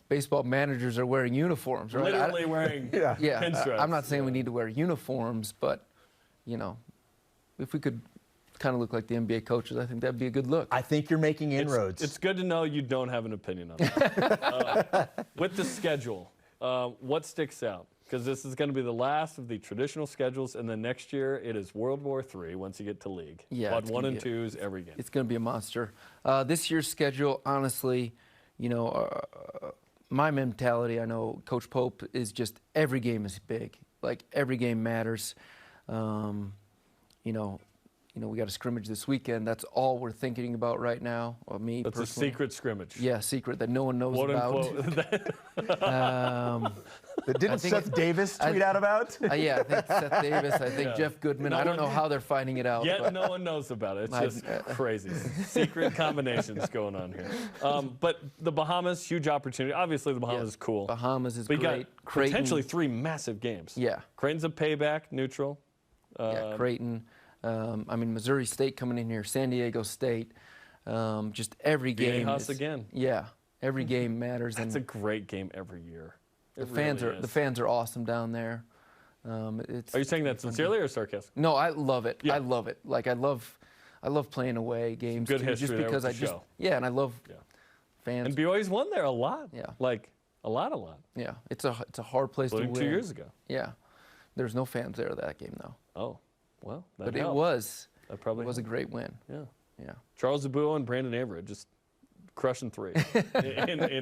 Baseball managers are wearing uniforms, right? Literally wearing pinstripes. I'm not saying we need to wear uniforms, but, you know, if we could kind of look like the NBA coaches, I think that'd be a good look. I think you're making inroads. It's good to know you don't have an opinion on that. With the schedule, what sticks out? Because this is going to be the last of the traditional schedules, and then next year it is World War III once you get to league. Yeah, Quad 1 and 2s every game. It's going to be a monster. This year's schedule, honestly, you know, my mentality, I know Coach Pope is just every game is big. Like every game matters. You know, we got a scrimmage this weekend. That's all we're thinking about right now. Or me That's personally. a secret scrimmage. Yeah, secret that no one knows about. Didn't Seth Davis tweet out about? Yeah, I think Seth Davis. I think Jeff Goodman. I don't know how they're finding it out. Yet no one knows about it. It's just crazy. Secret combinations going on here. But the Bahamas, huge opportunity. Obviously, the Bahamas is cool. Bahamas is great. Got potentially 3 massive games. Yeah. Creighton's a payback, neutral. Yeah, Creighton. I mean, Missouri State coming in here, San Diego State. Just every game. BYUSN again. Yeah, every game matters. That's a great game every year. The fans are awesome down there. Are you saying that sincerely or sarcastic? No, I love it. Yeah. I love it. Like I love playing away games good too, history just there because with the I just show. and I love fans. And BYU's won there a lot. Yeah, like a lot. Yeah, it's a hard place to win. 2 years ago. Yeah, there's no fans there that game though. Oh, well, that but helped. It was a great win. Yeah. Charles Zabuo and Brandon Avery just crushing 3 in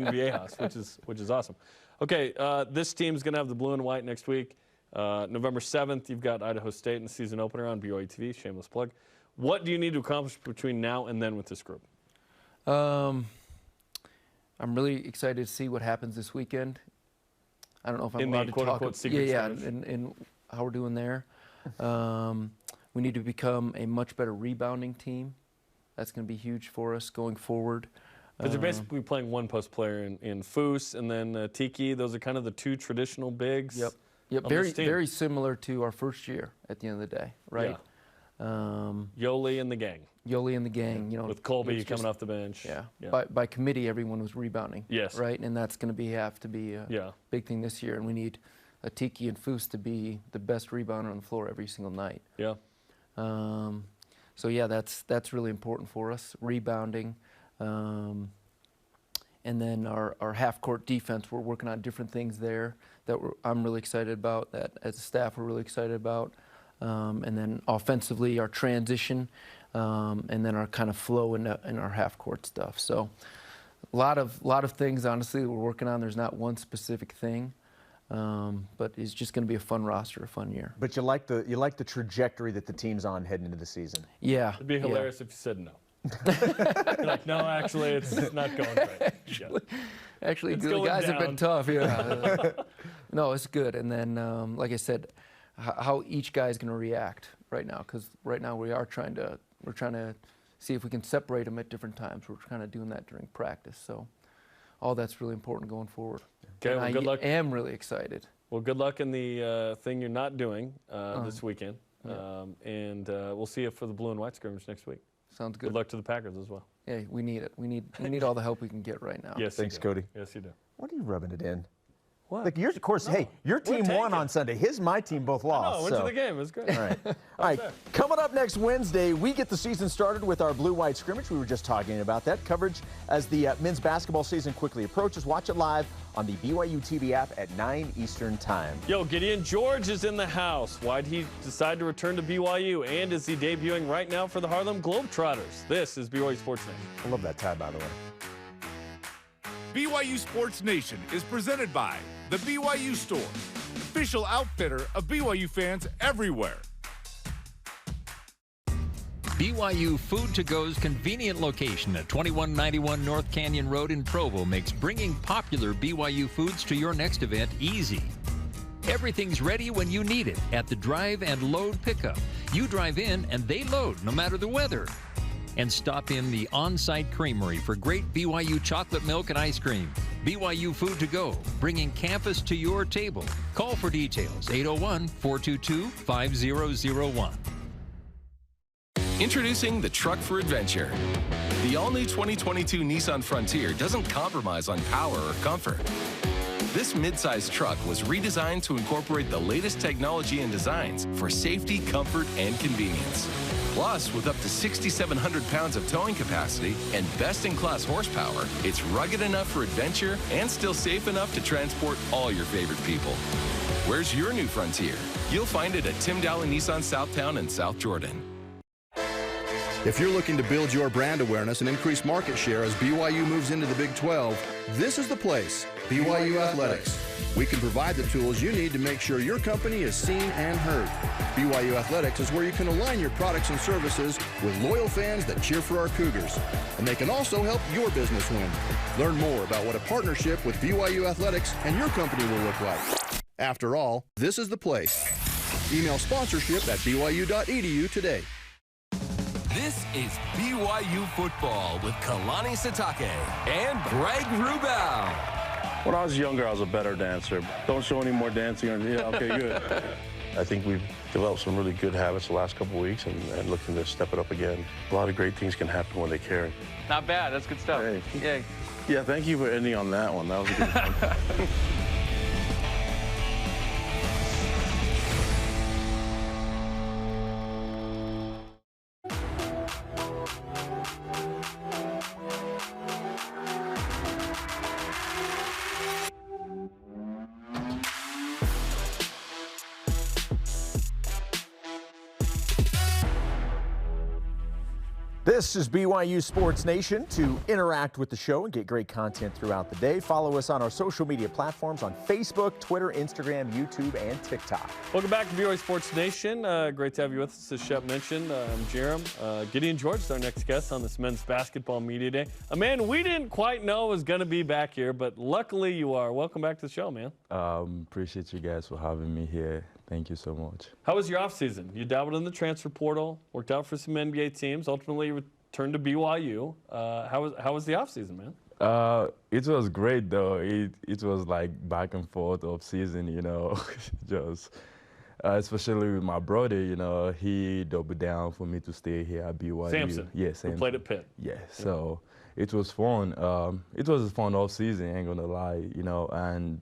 Viejas, which is awesome. Okay, this team's going to have the blue and white next week. November 7th, you've got Idaho State in the season opener on BYU TV, shameless plug. What do you need to accomplish between now and then with this group? I'm really excited to see what happens this weekend. I don't know if I'm allowed to talk. Secret and how we're doing there. We need to become a much better rebounding team. That's going to be huge for us going forward. Because you're basically playing one post player in Foose and then Tiki. Those are kind of the 2 traditional bigs. Yep. Very similar to our first year at the end of the day, right? Yeah. Yoli and the gang. You know, with Colby coming off the bench. Yeah. By committee, everyone was rebounding. Yes. Right, and that's going to have to be a big thing this year. And we need a Tiki and Foose to be the best rebounder on the floor every single night. Yeah. So yeah, that's really important for us, rebounding. And then our half-court defense, we're working on different things there that I'm really excited about, that as a staff we're really excited about. And then offensively, our transition, and then our kind of flow in our half-court stuff. So a lot of things, honestly, that we're working on. There's not one specific thing. But it's just going to be a fun roster, a fun year. But you like the trajectory that the team's on heading into the season. Yeah. It'd be hilarious if you said no. You're like, no, actually, it's not going great. Actually, the guys have been tough. Yeah. No, it's good. And then, like I said, how each guy's going to react right now, because right now we're trying to see if we can separate them at different times. We're kind of doing that during practice. So all that's really important going forward. Okay, well, good luck. I am really excited. Well, good luck in the thing you're not doing this weekend. Yeah. And we'll see you for the blue and white scrimmage next week. Sounds good. Good luck to the Packers as well. Yeah, we need it. We need all the help we can get right now. Yes, thanks, Cody. Yes, you do. What are you rubbing it in? What? Like of course, hey, your team won on Sunday. My team both lost. I went to the game. It was great. All right. All right. Coming up next Wednesday, we get the season started with our blue-white scrimmage. We were just talking about that. Coverage as the men's basketball season quickly approaches. Watch it live on the BYU TV app at 9 Eastern Time. Yo, Gideon George is in the house. Why'd he decide to return to BYU? And is he debuting right now for the Harlem Globetrotters? This is BYU Sports Nation. I love that tie, by the way. BYU Sports Nation is presented by the BYU Store, official outfitter of BYU fans everywhere. BYU Food To-Go's convenient location at 2191 North Canyon Road in Provo makes bringing popular BYU foods to your next event easy. Everything's ready when you need it at the drive and load pickup. You drive in and they load no matter the weather. And stop in the on-site creamery for great BYU chocolate milk and ice cream. BYU Food To Go, bringing campus to your table. Call for details, 801-422-5001. Introducing the truck for adventure. The all-new 2022 Nissan Frontier doesn't compromise on power or comfort. This midsize truck was redesigned to incorporate the latest technology and designs for safety, comfort, and convenience. Plus, with up to 6,700 pounds of towing capacity and best-in-class horsepower, it's rugged enough for adventure and still safe enough to transport all your favorite people. Where's your new Frontier? You'll find it at Tim Dowling Nissan Southtown and South Jordan. If you're looking to build your brand awareness and increase market share as BYU moves into the Big 12, this is the place, BYU Athletics. We can provide the tools you need to make sure your company is seen and heard. BYU Athletics is where you can align your products and services with loyal fans that cheer for our Cougars. And they can also help your business win. Learn more about what a partnership with BYU Athletics and your company will look like. After all, this is the place. Email sponsorship at byu.edu today. This is BYU football with Kalani Sitake and Greg Wrubell. When I was younger, I was a better dancer. Don't show any more dancing. Yeah, okay, good. I think we've developed some really good habits the last couple of weeks and looking to step it up again. A lot of great things can happen when they care. Not bad. That's good stuff. Hey. Yeah. Yeah, thank you for ending on that one. That was a good one. This is BYU Sports Nation. To interact with the show and get great content throughout the day, follow us on our social media platforms on Facebook, Twitter, Instagram, YouTube, and TikTok. Welcome back to BYU Sports Nation. Great to have you with us. As Shep mentioned, I'm Jerem. Gideon George is our next guest on this men's basketball media day. A man we didn't quite know was going to be back here, but luckily you are. Welcome back to the show, man. Appreciate you guys for having me here. Thank you so much. How was your offseason? You dabbled in the transfer portal, worked out for some NBA teams, ultimately returned to BYU. How was the offseason, man? It was great, though. It was like back and forth off season, you know, just especially with my brother, you know, he doubled down for me to stay here at BYU. Samson. Yeah, Samson. Who played at Pitt. Yeah, so it was fun. It was a fun off season, ain't gonna lie, you know, and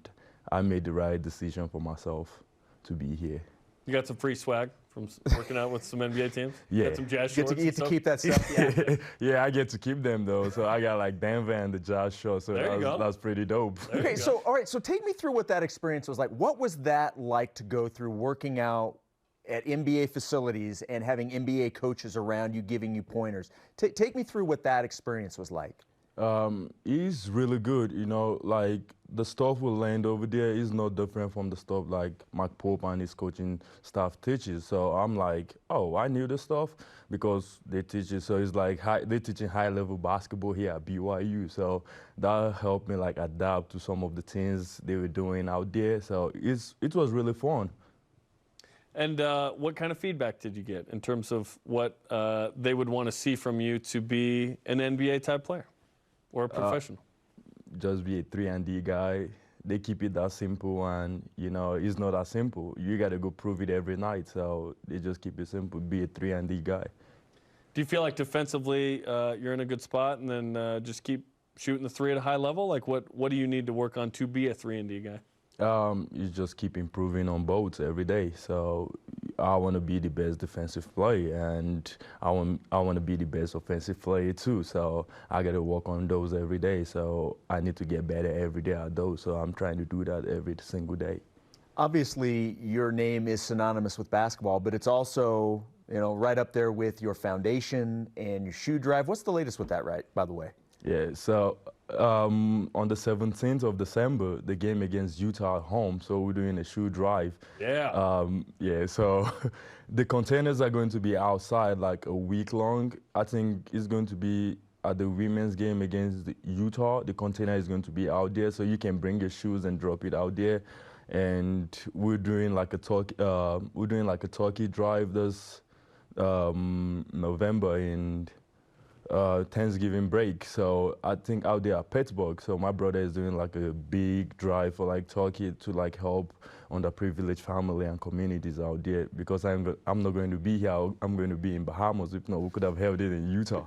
I made the right decision for myself to be here. You got some free swag from working out with some NBA teams? Yeah. Got some jazz shorts? You get to keep that stuff? Yeah. Yeah, I get to keep them, though. So I got like Denver and the jazz shorts, so that was pretty dope. Okay, so all right, so take me through what that experience was like. What was that like to go through working out at NBA facilities and having NBA coaches around you giving you pointers? Take me through what that experience was like. He's really good, you know, like the stuff we learned over there is no different from the stuff like Mark Pope and his coaching staff teaches. So I'm like, oh, I knew this stuff because they teach it. So it's like they're teaching high-level basketball here at BYU. So that helped me like adapt to some of the things they were doing out there. So it was really fun. And what kind of feedback did you get in terms of what they would want to see from you to be an NBA-type player or a professional? Just be a 3-and-D guy. They keep it that simple, and, you know, it's not that simple. You got to go prove it every night, so they just keep it simple, be a 3-and-D guy. Do you feel like defensively you're in a good spot and then just keep shooting the three at a high level? Like, what do you need to work on to be a 3-and-D guy? You just keep improving on both every day. So I want to be the best defensive player, and I want to be the best offensive player too. So I got to work on those every day. So I need to get better every day at those. So I'm trying to do that every single day. Obviously, your name is synonymous with basketball, but it's also, you know, right up there with your foundation and your shoe drive. What's the latest with that, right, by the way? Yeah, so on the 17th of December, the game against Utah at home, so we're doing a shoe drive. Yeah. Yeah, so the containers are going to be outside like a week long. I think it's going to be at the women's game against Utah. The container is going to be out there, so you can bring your shoes and drop it out there. And we're doing like a turkey drive this November in Thanksgiving break. So I think out there at Pittsburgh, so my brother is doing like a big drive for like Turkey to like help underprivileged family and communities out there, because I'm not going to be here. I'm going to be in Bahamas. If not, we could have held it in Utah.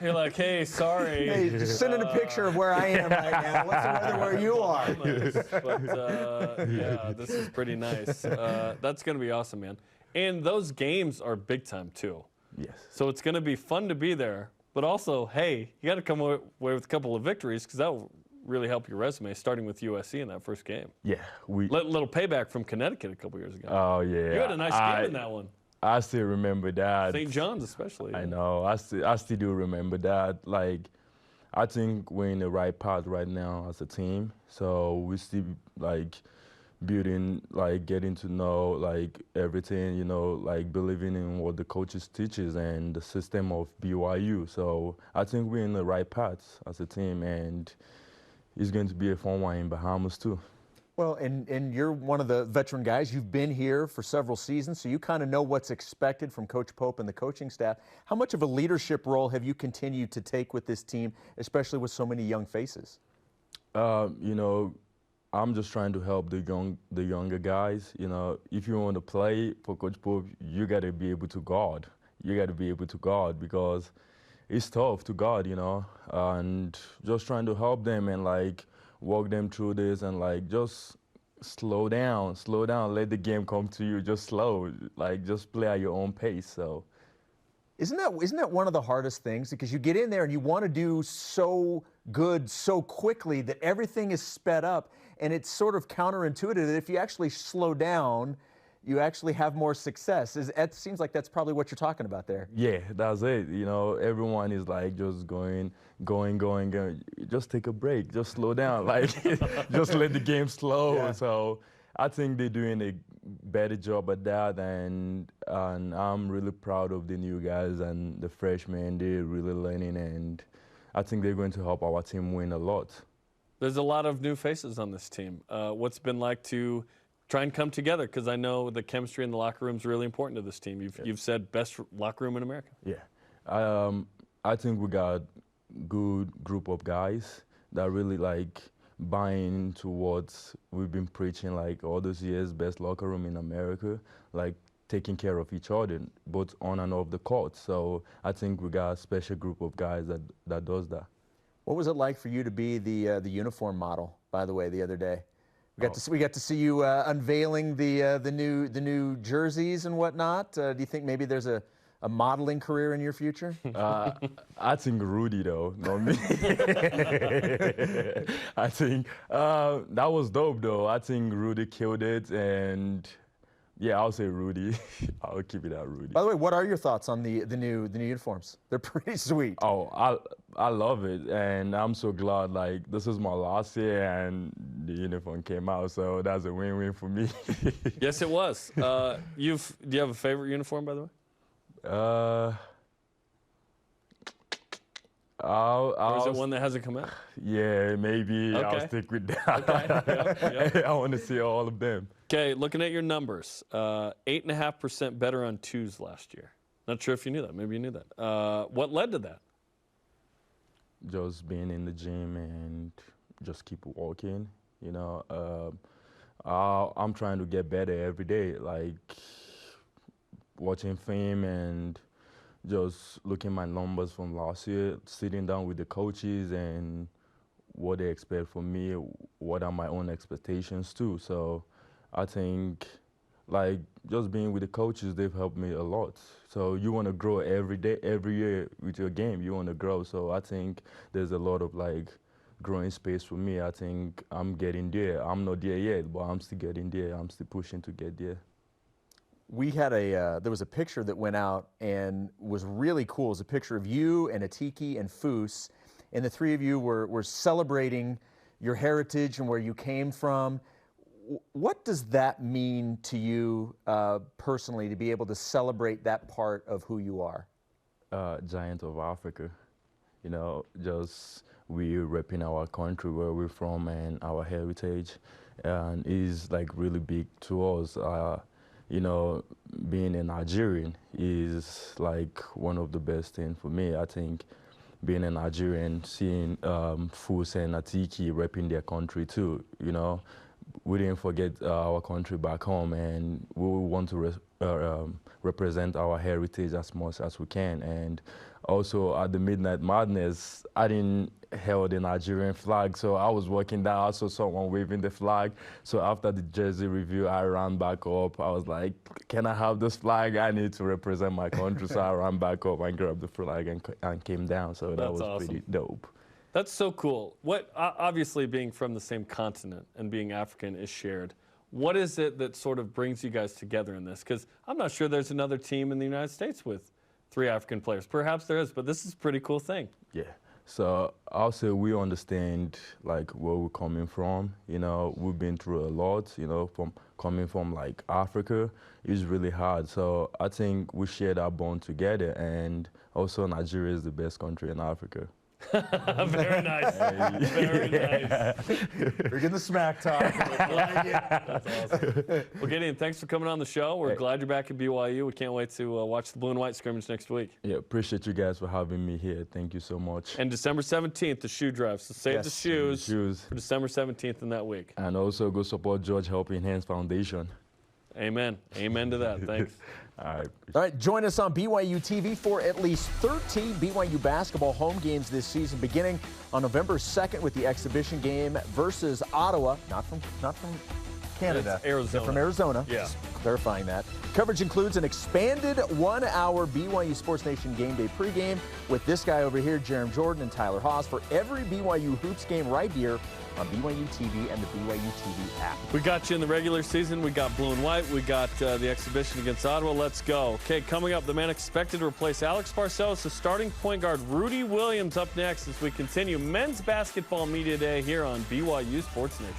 You're like, hey, sorry. Hey, just send in a picture of where I am right now. What's the weather where you are? But yeah, this is pretty nice. That's going to be awesome, man. And those games are big time too. Yes. So it's going to be fun to be there. But also, hey, you got to come away with a couple of victories, because that will really help your resume, starting with USC in that first game. Yeah. Little payback from Connecticut a couple years ago. Oh, yeah. You had a nice game in that one. I still remember that. St. John's especially. I know. I still do remember that. Like, I think we're in the right path right now as a team. So we still, like, building, like getting to know like everything, you know, like believing in what the coaches teaches and the system of BYU. So I think we're in the right path as a team, and it's going to be a fun one in Bahamas too. Well, and you're one of the veteran guys. You've been here for several seasons, so you kind of know what's expected from Coach Pope and the coaching staff. How much of a leadership role have you continued to take with this team, especially with so many young faces? You know, I'm just trying to help the younger guys. You know, if you want to play for Coach Pope, you got to be able to guard. You got to be able to guard, because it's tough to guard, you know, and just trying to help them and like walk them through this and like just slow down, let the game come to you, just slow, like just play at your own pace. So Isn't that one of the hardest things? Because you get in there and you want to do so good so quickly that everything is sped up, and it's sort of counterintuitive that if you actually slow down, you actually have more success. It seems like that's probably what you're talking about there. Yeah, that's it. You know, everyone is like just going. Just take a break, just slow down, like just let the game slow. Yeah. So I think they're doing a better job at that, and I'm really proud of the new guys and the freshmen. They're really learning, and I think they're going to help our team win a lot. There's a lot of new faces on this team. What's it been like to try and come together? Because I know the chemistry in the locker room is really important to this team. You've said best locker room in America. Yeah, I think we got good group of guys that really like buying into what we've been preaching like all those years, best locker room in America, like taking care of each other, both on and off the court. So I think we got a special group of guys that does that. What was it like for you to be the uniform model, by the way, the other day? We got to see you unveiling the new jerseys and whatnot. Do you think maybe there's a modeling career in your future? I think Rudy, though, not me. I think that was dope, though. I think Rudy killed it, and yeah, I'll say Rudy. I'll keep it at Rudy. By the way, what are your thoughts on the new uniforms? They're pretty sweet. Oh, I love it, and I'm so glad. Like, this is my last year, and the uniform came out, so that's a win-win for me. Yes, it was. Do you have a favorite uniform, by the way? Or is it one that hasn't come out? Yeah, maybe I'll stick with that. Okay. I want to see all of them. Okay, looking at your numbers, 8.5% better on twos last year. Not sure if you knew that. Maybe you knew that. What led to that? Just being in the gym and just keep walking. You know, I'm trying to get better every day. Like watching film and just looking at my numbers from last year, sitting down with the coaches and what they expect from me, what are my own expectations too. So I think like just being with the coaches, they've helped me a lot. So you want to grow every day, every year with your game, you want to grow. So I think there's a lot of like growing space for me. I think I'm getting there. I'm not there yet, but I'm still getting there. I'm still pushing to get there. We had there was a picture that went out and was really cool. It was a picture of you and Atiki and Foos, and the three of you were celebrating your heritage and where you came from. What does that mean to you personally, to be able to celebrate that part of who you are? Giant of Africa. You know, just we're repping our country, where we're from, and our heritage, and is like really big to us. You know, being a Nigerian is like one of the best things for me. I think being a Nigerian, seeing Foos and Atiki repping their country too, you know, we didn't forget our country back home, and we want to represent our heritage as much as we can. And also at the Midnight Madness, I didn't held the Nigerian flag, so I was walking down, I saw someone waving the flag. So after the jersey review, I ran back up. I was like, can I have this flag? I need to represent my country. So I ran back up and grabbed the flag and came down. So that was awesome. Pretty dope. That's so cool. What, obviously being from the same continent and being African is shared. What is it that sort of brings you guys together in this? Because I'm not sure there's another team in the United States with 3 African players. Perhaps there is, but this is a pretty cool thing. Yeah. So I'll say we understand like where we're coming from. You know, we've been through a lot. You know, from coming from like Africa, it's really hard. So I think we share that bond together, and also Nigeria is the best country in Africa. Very nice. Very nice. We're getting the smack talk. That's awesome. Well, Gideon, thanks for coming on the show. We're glad you're back at BYU. We can't wait to watch the blue and white scrimmage next week. Yeah, appreciate you guys for having me here. Thank you so much. And December 17th, the shoe drive. So save the shoes for December 17th in that week. And also go support George Helping Hands Foundation. Amen. Amen to that. Thanks. All right, join us on BYU TV for at least 13 BYU basketball home games this season, beginning on November 2nd with the exhibition game versus Ottawa, not from Canada. It's Arizona. They're from Arizona. Yeah. Just clarifying that. Coverage includes an expanded 1-hour BYU Sports Nation game day pregame with this guy over here, Jerem Jordan and Tyler Haas, for every BYU Hoops game right here on BYU TV and the BYU TV app. We got you in the regular season. We got blue and white. We got the exhibition against Ottawa. Let's go. Okay, coming up, the man expected to replace Alex Barcelos, the starting point guard Rudy Williams, up next as we continue Men's Basketball Media Day here on BYU Sports Nation.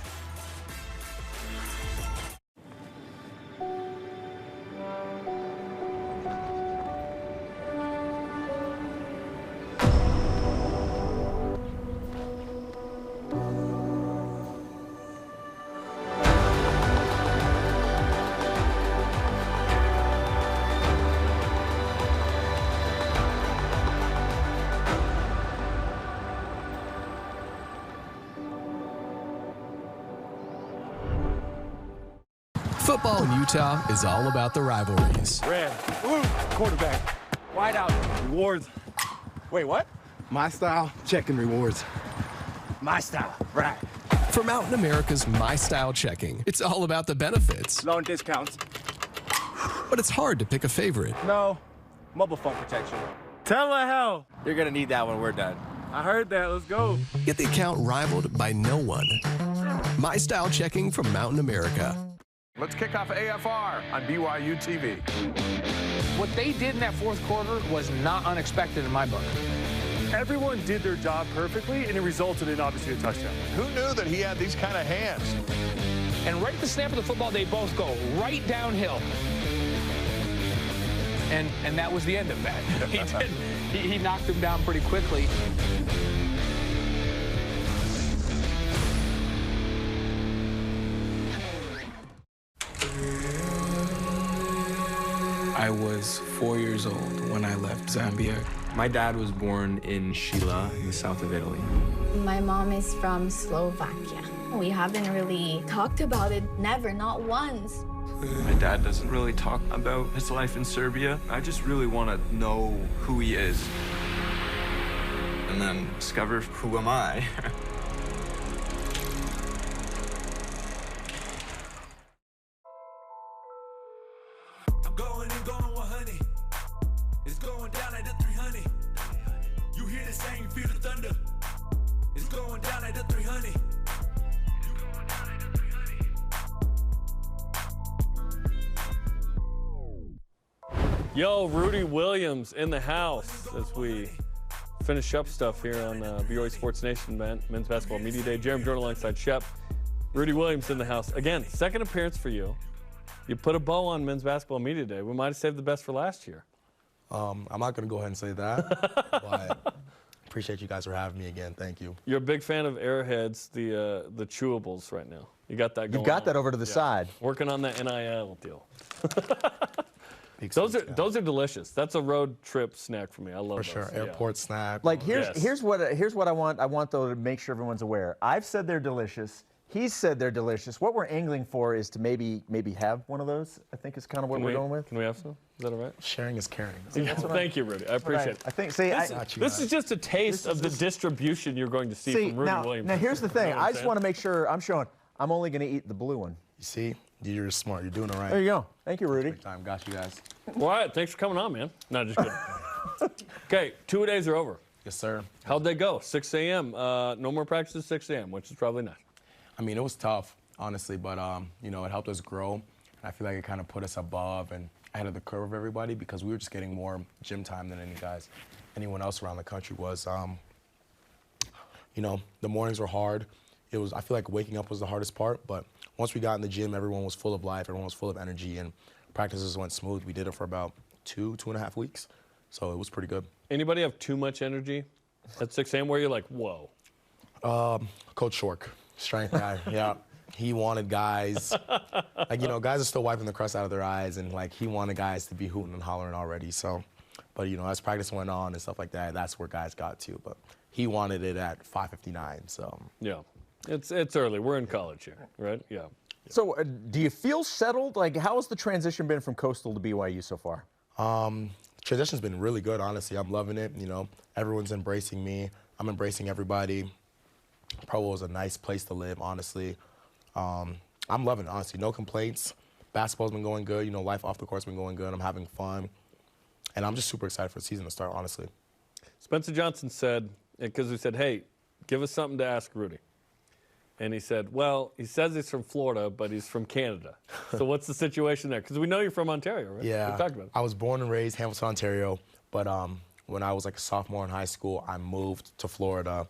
Football in Utah is all about the rivalries. Red, blue, quarterback, wide out, rewards. Wait, what? My style, checking rewards. My style, right. For Mountain America's My Style Checking, it's all about the benefits. Loan discounts. But it's hard to pick a favorite. No, mobile phone protection. Telehealth. You're gonna need that when we're done. I heard that, let's go. Get the account rivaled by no one. My Style Checking from Mountain America. Let's kick off AFR on BYU TV. What they did in that fourth quarter was not unexpected in my book. Everyone did their job perfectly, and it resulted in, obviously, a touchdown. Who knew that he had these kind of hands? And right at the snap of the football, they both go right downhill. And that was the end of that. he knocked him down pretty quickly. I was 4 years old when I left Zambia. My dad was born in Sheila, in the south of Italy. My mom is from Slovakia. We haven't really talked about it, never, not once. My dad doesn't really talk about his life in Serbia. I just really want to know who he is. And then discover who am I. Yo, Rudy Williams in the house as we finish up stuff here on BYU Sports Nation Men's Basketball Media Day. Jeremy Jordan alongside Shep. Rudy Williams in the house. Again, second appearance for you. You put a bow on Men's Basketball Media Day. We might have saved the best for last year. I'm not going to go ahead and say that, but appreciate you guys for having me again. Thank you. You're a big fan of Airheads, the chewables right now. You got that going You've got on. that over to the side. Working on that NIL deal. Those are delicious. That's a road trip snack for me. I love For sure, those. airport snack. Like here's what I want. I want though to make sure everyone's aware. I've said they're delicious. He's said they're delicious. What we're angling for is to maybe have one of those. I think is kind of what we're going with. Can we have some? Is that all right? Sharing is caring. Thank you, Rudy. I appreciate it. I think. This is just a taste of the distribution you're going to see from Rudy Williams. Now here's the thing. I just want to make sure I'm showing. I'm only going to eat the blue one. You see, you're smart. You're doing it right. There you go. Thank you, Rudy. Time. Got you guys. All right. Thanks for coming on, man. No, just kidding. Okay, 2 days are over. Yes, sir. How'd they go? 6 a.m. No more practice at 6 a.m., which is probably nice. I mean, it was tough, honestly, but you know, it helped us grow. And I feel like it kind of put us above and ahead of the curve of everybody because we were just getting more gym time than anyone else around the country was. You know, the mornings were hard. I feel like waking up was the hardest part, but once we got in the gym, everyone was full of life, everyone was full of energy, and practices went smooth. We did it for about 2.5 weeks, so it was pretty good. Anybody have too much energy at 6 a.m. where you're like, whoa? Coach Shork, strength guy, yeah. He wanted guys, like, you know, guys are still wiping the crust out of their eyes, and, like, he wanted guys to be hooting and hollering already, so. But, you know, as practice went on and stuff like that, that's where guys got to, but he wanted it at 5:59, so. Yeah. It's early. We're in college here, right? Yeah. So do you feel settled? Like, how has the transition been from Coastal to BYU so far? Transition's been really good, honestly. I'm loving it. You know, everyone's embracing me. I'm embracing everybody. Provo is a nice place to live, honestly. I'm loving it, honestly. No complaints. Basketball's been going good. You know, life off the court's been going good. I'm having fun. And I'm just super excited for the season to start, honestly. Spencer Johnson said, because we said, hey, give us something to ask Rudy. And he said, well, he says he's from Florida, but he's from Canada. So what's the situation there? Because we know you're from Ontario, right? Yeah. We talked about it. I was born and raised Hamilton, Ontario, but when I was like a sophomore in high school, I moved to Florida,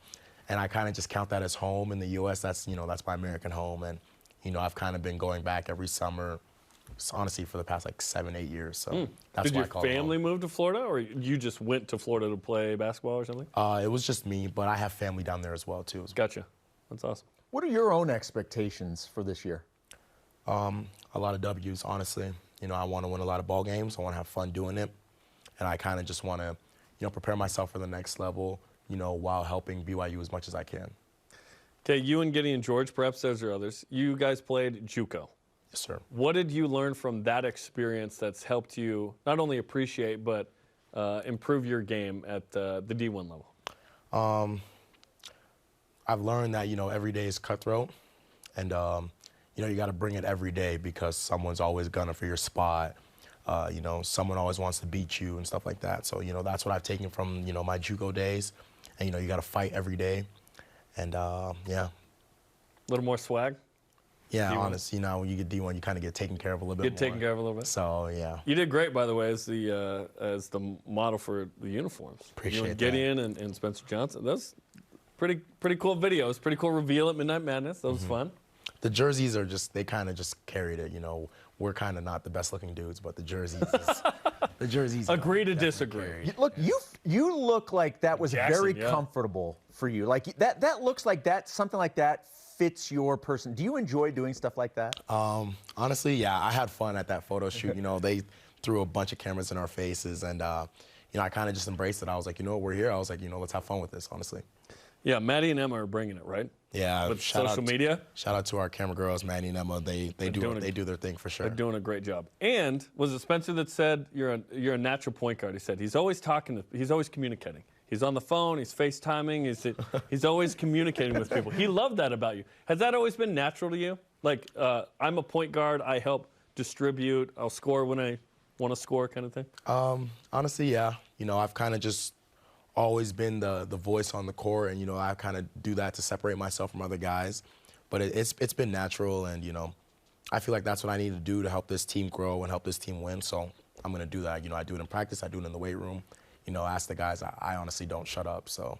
and I kind of just count that as home in the U.S. That's, you know, that's my American home, and, you know, I've kind of been going back every summer, honestly, for the past like 7-8 years. So that's why I call it home. Did your family move to Florida, or you just went to Florida to play basketball or something? It was just me, but I have family down there as well, too. Gotcha. That's awesome. What are your own expectations for this year? A lot of W's, honestly. You know, I want to win a lot of ball games. I want to have fun doing it. And I kind of just want to, you know, prepare myself for the next level, you know, while helping BYU as much as I can. Okay, you and Gideon George, perhaps those are others, you guys played JUCO. Yes, sir. What did you learn from that experience that's helped you not only appreciate but improve your game at the D1 level? I've learned that, you know, every day is cutthroat, and, you know, you got to bring it every day because someone's always gunning for your spot. You know, someone always wants to beat you and stuff like that. So, you know, that's what I've taken from, you know, my JUCO days. And, you know, you got to fight every day. And, yeah. A little more swag? Yeah, D1. honestly, you know, when you get D1, you kind of get taken care of a little bit more. Get taken care of a little bit? So, yeah. You did great, by the way, as the model for the uniforms. Appreciate you and Gideon and Spencer Johnson. Those pretty cool videos, pretty cool reveal at Midnight Madness. That was fun. The jerseys are just, they kind of just carried it, you know. We're kind of not the best looking dudes, but the jerseys, the jerseys. Agree to disagree. Carried. Look, You look like that was Jackson, very yeah. comfortable for you. Like that looks like something like that fits your person. Do you enjoy doing stuff like that? Honestly, yeah, I had fun at that photo shoot. You know, they threw a bunch of cameras in our faces, and you know, I kind of just embraced it. I was like, you know, we're here. I was like, you know, let's have fun with this, honestly. Yeah, Maddie and Emma are bringing it, right? Yeah. With social media. Shout out to our camera girls, Maddie and Emma. They do their thing for sure. They're doing a great job. And was it Spencer that said you're a natural point guard? He said he's always he's always communicating. He's on the phone. He's FaceTiming. He's always communicating with people. He loved that about you. Has that always been natural to you? Like I'm a point guard. I help distribute. I'll score when I want to score, kind of thing. Honestly, yeah. You know, I've kind of just always been the voice on the court, and you know, I kind of do that to separate myself from other guys. But it's been natural, and you know, I feel like that's what I need to do to help this team grow and help this team win. So I'm gonna do that. You know, I do it in practice. I do it in the weight room. You know, ask the guys. I honestly don't shut up. So.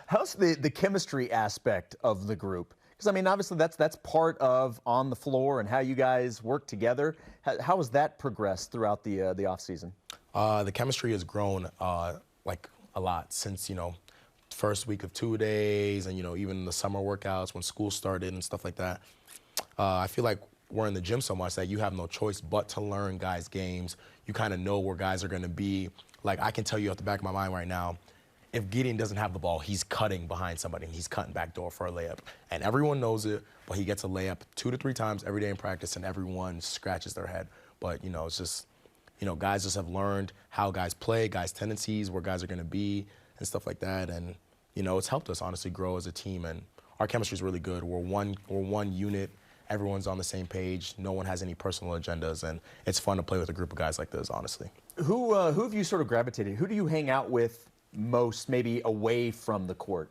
How's the chemistry aspect of the group? Because I mean, obviously that's part of on the floor and how you guys work together. How has that progressed throughout the off season? The chemistry has grown like a lot since, you know, first week of 2 days, and you know, even the summer workouts when school started and stuff like that. I feel like we're in the gym so much that you have no choice but to learn guys' games. You kind of know where guys are going to be. Like, I can tell you at the back of my mind right now, if Gideon doesn't have the ball, he's cutting behind somebody and he's cutting back door for a layup. And everyone knows it, but he gets a layup 2 to 3 times every day in practice, and everyone scratches their head. But, you know, it's just, you know, guys just have learned how guys play, guys' tendencies, where guys are going to be, and stuff like that. And, you know, it's helped us, honestly, grow as a team. And our chemistry is really good. We're one unit. Everyone's on the same page. No one has any personal agendas. And it's fun to play with a group of guys like this, honestly. Who have you sort of gravitated? Who do you hang out with most, maybe away from the court?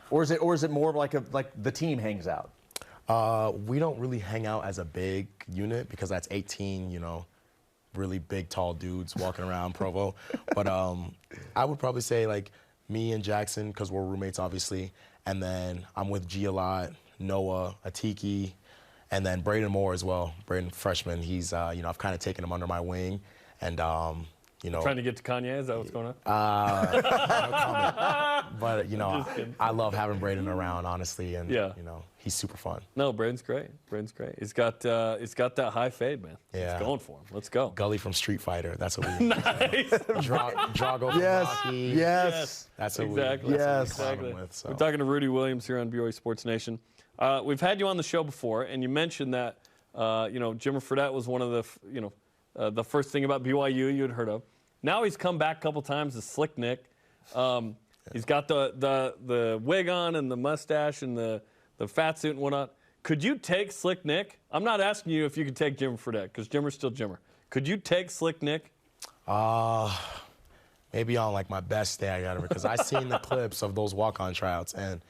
Or is it more like the team hangs out? We don't really hang out as a big unit because that's 18, you know, really big, tall dudes walking around Provo. But I would probably say, like, me and Jackson, because we're roommates, obviously. And then I'm with G a lot, Noah, Atiki, and then Braden Moore as well. Braden, freshman, he's, you know, I've kind of taken him under my wing. And, you know. Trying to get to Kanye? Is that what's going on? No comment. But, you know, I love having Braden around, honestly. And, yeah. you know, he's super fun. No, Braden's great. Braden's great. He's got that high fade, man. Yeah. He's going for him. Let's go. Gully from Street Fighter. That's what we Nice. Drago from Rocky. Yes. That's what exactly. Exactly. With, so. We're talking to Rudy Williams here on BYU Sports Nation. We've had you on the show before, and you mentioned that, you know, Jimmer Fredette was one of the, you know, the first thing about BYU you had heard of. Now he's come back a couple times as Slick Nick. He's got the wig on and the mustache and the fat suit and whatnot. Could you take Slick Nick? I'm not asking you if you could take Jimmer Fredette, because Jimmer's still Jimmer. Could you take Slick Nick? Maybe on like my best day I got it, because I seen the clips of those walk-on tryouts, and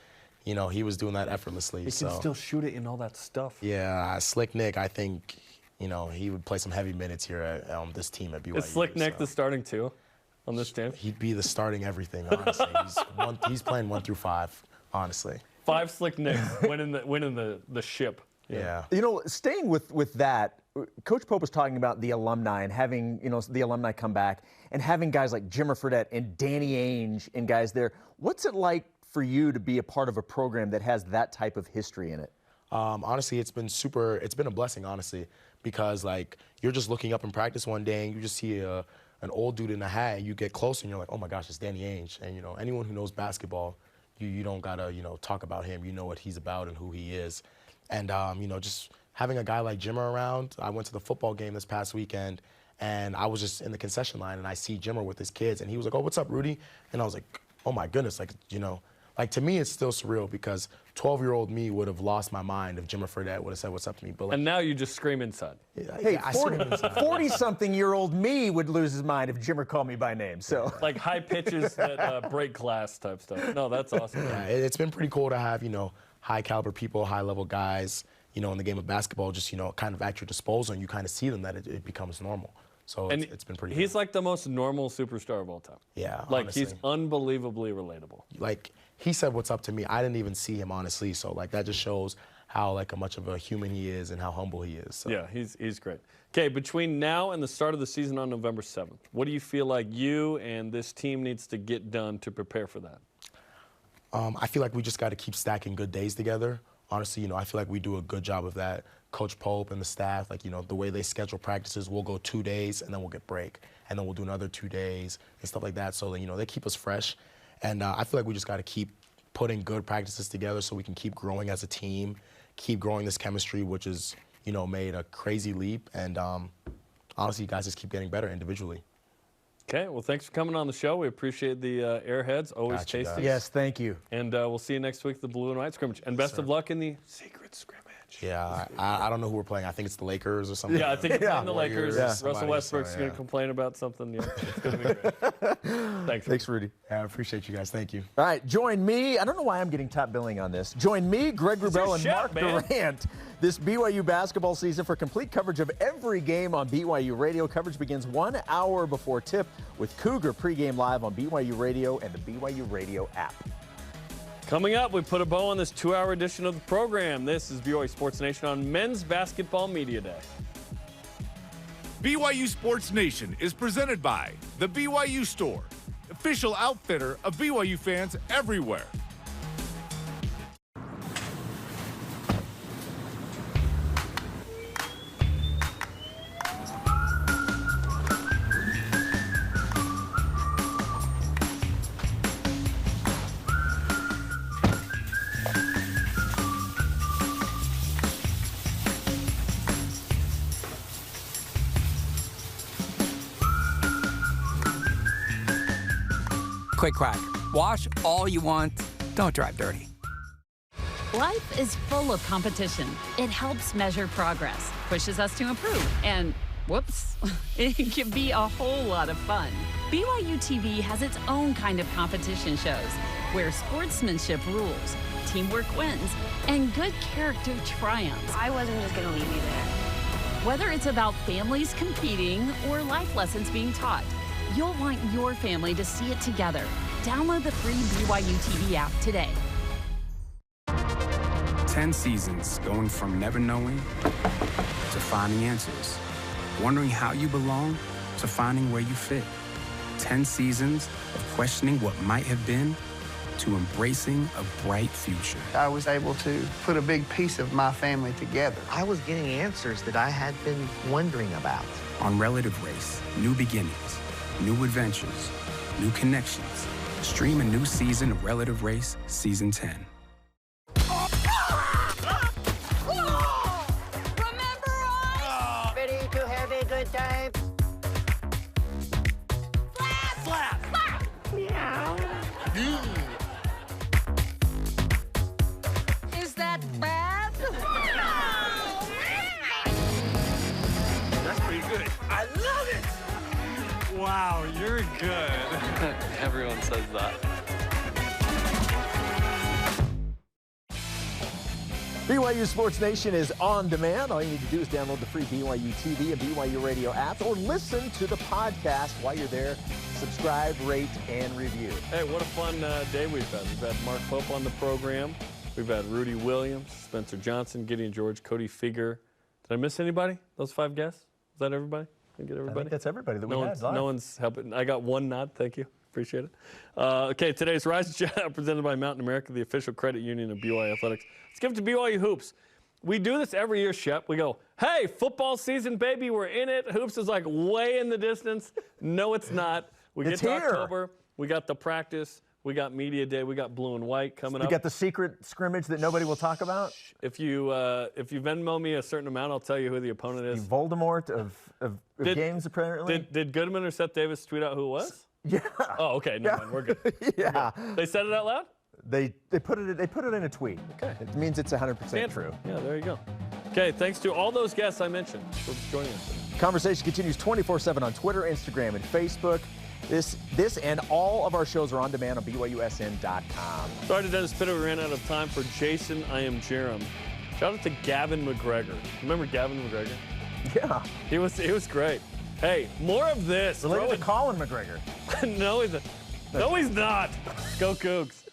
you know, he was doing that effortlessly. He can still shoot it and all that stuff. Yeah, Slick Nick, I think, you know, he would play some heavy minutes here at this team at BYU. Is Slick Nick the starting two on this team? He'd be the starting everything, honestly. He's playing 1 through 5, honestly. 5 Slick Nicks winning the ship. Yeah. You know, staying with that, Coach Pope was talking about the alumni and having, you know, the alumni come back and having guys like Jimmer Fredette and Danny Ainge and guys there. What's it like for you to be a part of a program that has that type of history in it? Honestly, it's been a blessing, honestly, because like you're just looking up in practice one day and you just see an old dude in a hat, and you get close and you're like, oh my gosh, it's Danny Ainge. And you know, anyone who knows basketball, you don't gotta, you know, talk about him. You know what he's about and who he is. And you know, just having a guy like Jimmer around. I went to the football game this past weekend, and I was just in the concession line, and I see Jimmer with his kids, and he was like, oh, what's up, Rudy? And I was like, oh my goodness, like, you know, like to me it's still surreal, because 12-year-old me would have lost my mind if Jimmer Fredette would have said what's up to me. But like, and now you just scream inside. Hey, 40-something-year-old me would lose his mind if Jimmer called me by name. So like high pitches that break glass type stuff. No, that's awesome. Yeah, it's been pretty cool to have, you know, high-caliber people, high-level guys, you know, in the game of basketball, just, you know, kind of at your disposal, and you kind of see them that it becomes normal. So it's been pretty He's like the most normal superstar of all time. Yeah, like honestly. He's unbelievably relatable. Like, he said what's up to me. I didn't even see him, honestly, so like that just shows how like much of a human he is and how humble he is. So. Yeah, he's great. Okay, between now and the start of the season on November 7th, what do you feel like you and this team needs to get done to prepare for that? I feel like we just got to keep stacking good days together. Honestly, I feel like we do a good job of that. Coach Pope and the staff, like, the way they schedule practices, we'll go 2 days and then we'll get break. And then we'll do another 2 days and stuff like that. So, they keep us fresh. And I feel like we just got to keep putting good practices together so we can keep growing as a team, keep growing this chemistry, which is, made a crazy leap. And honestly, you guys just keep getting better individually. Okay, well, thanks for coming on the show. We appreciate the airheads. Always tasty. Yes, thank you. And we'll see you next week at the Blue and White scrimmage. And best of luck in the secret scrimmage. Yeah, I don't know who we're playing. I think it's the Lakers or something. Yeah, I think you're playing the Lakers. Yeah. Russell Westbrook's going to complain about something. Yeah, it's going to be great. Thanks, Rudy. Yeah, I appreciate you guys. Thank you. All right, join me. I don't know why I'm getting top billing on this. Join me, Greg Wrubell, and Mark Durant this BYU basketball season for complete coverage of every game on BYU Radio. Coverage begins 1 hour before tip with Cougar pregame live on BYU Radio and the BYU Radio app. Coming up, we put a bow on this 2-hour edition of the program. This is BYU Sports Nation on Men's Basketball Media Day. BYU Sports Nation is presented by the BYU Store, official outfitter of BYU fans everywhere. Quick crack. Wash all you want. Don't drive dirty. Life is full of competition. It helps measure progress, pushes us to improve, and whoops, it can be a whole lot of fun. BYU TV has its own kind of competition shows where sportsmanship rules, teamwork wins, and good character triumphs. I wasn't just gonna leave you there. Whether it's about families competing or life lessons being taught, you'll want your family to see it together. Download the free BYU TV app today. 10 seasons going from never knowing to finding answers. Wondering how you belong to finding where you fit. 10 seasons of questioning what might have been to embracing a bright future. I was able to put a big piece of my family together. I was getting answers that I had been wondering about. On Relative Race, new beginnings, new adventures, new connections. Stream a new season of Relative Race Season 10. Ready to have a good time? Slap! Slap! Slap! Meow. Is that bad? That's pretty good. I love it! Wow, you're good. Everyone says that. BYU Sports Nation is on demand. All you need to do is download the free BYU TV and BYU Radio apps or listen to the podcast while you're there. Subscribe, rate, and review. Hey, what a fun day we've had. We've had Mark Pope on the program. We've had Rudy Williams, Spencer Johnson, Gideon George, Cody Figure. Did I miss anybody? Those 5 guests? Is that everybody? Did I get everybody? I think that's everybody that we had live. No one's helping. I got one nod. Thank you. Appreciate it. Okay, today's Rise and Shout presented by Mountain America, the official credit union of BYU Athletics. Let's give it to BYU Hoops. We do this every year, Shep. We go, hey, football season, baby, we're in it. Hoops is like way in the distance. No, it's not. We get to October. We got the practice. We got media day. We got blue and white coming up. You got the secret scrimmage that nobody will talk about? If you Venmo me a certain amount, I'll tell you who the opponent is. The Voldemort of games, apparently. Did Goodman or Seth Davis tweet out who it was? Yeah. Oh, okay. Never mind. We're good. Yeah. We're good. They said it out loud? They put it in a tweet. Okay. It means it's 100% true. Yeah, there you go. Okay, thanks to all those guests I mentioned for joining us today. Conversation continues 24/7 on Twitter, Instagram, and Facebook. This and all of our shows are on demand on BYUSN.com. Sorry to Dennis Pitter, we ran out of time. For Jason, I am Jerem. Shout out to Gavin McGregor. Remember Gavin McGregor? Yeah. He was great. Hey, more of this. Related to Colin McGregor. No, he's not. Go Cougs.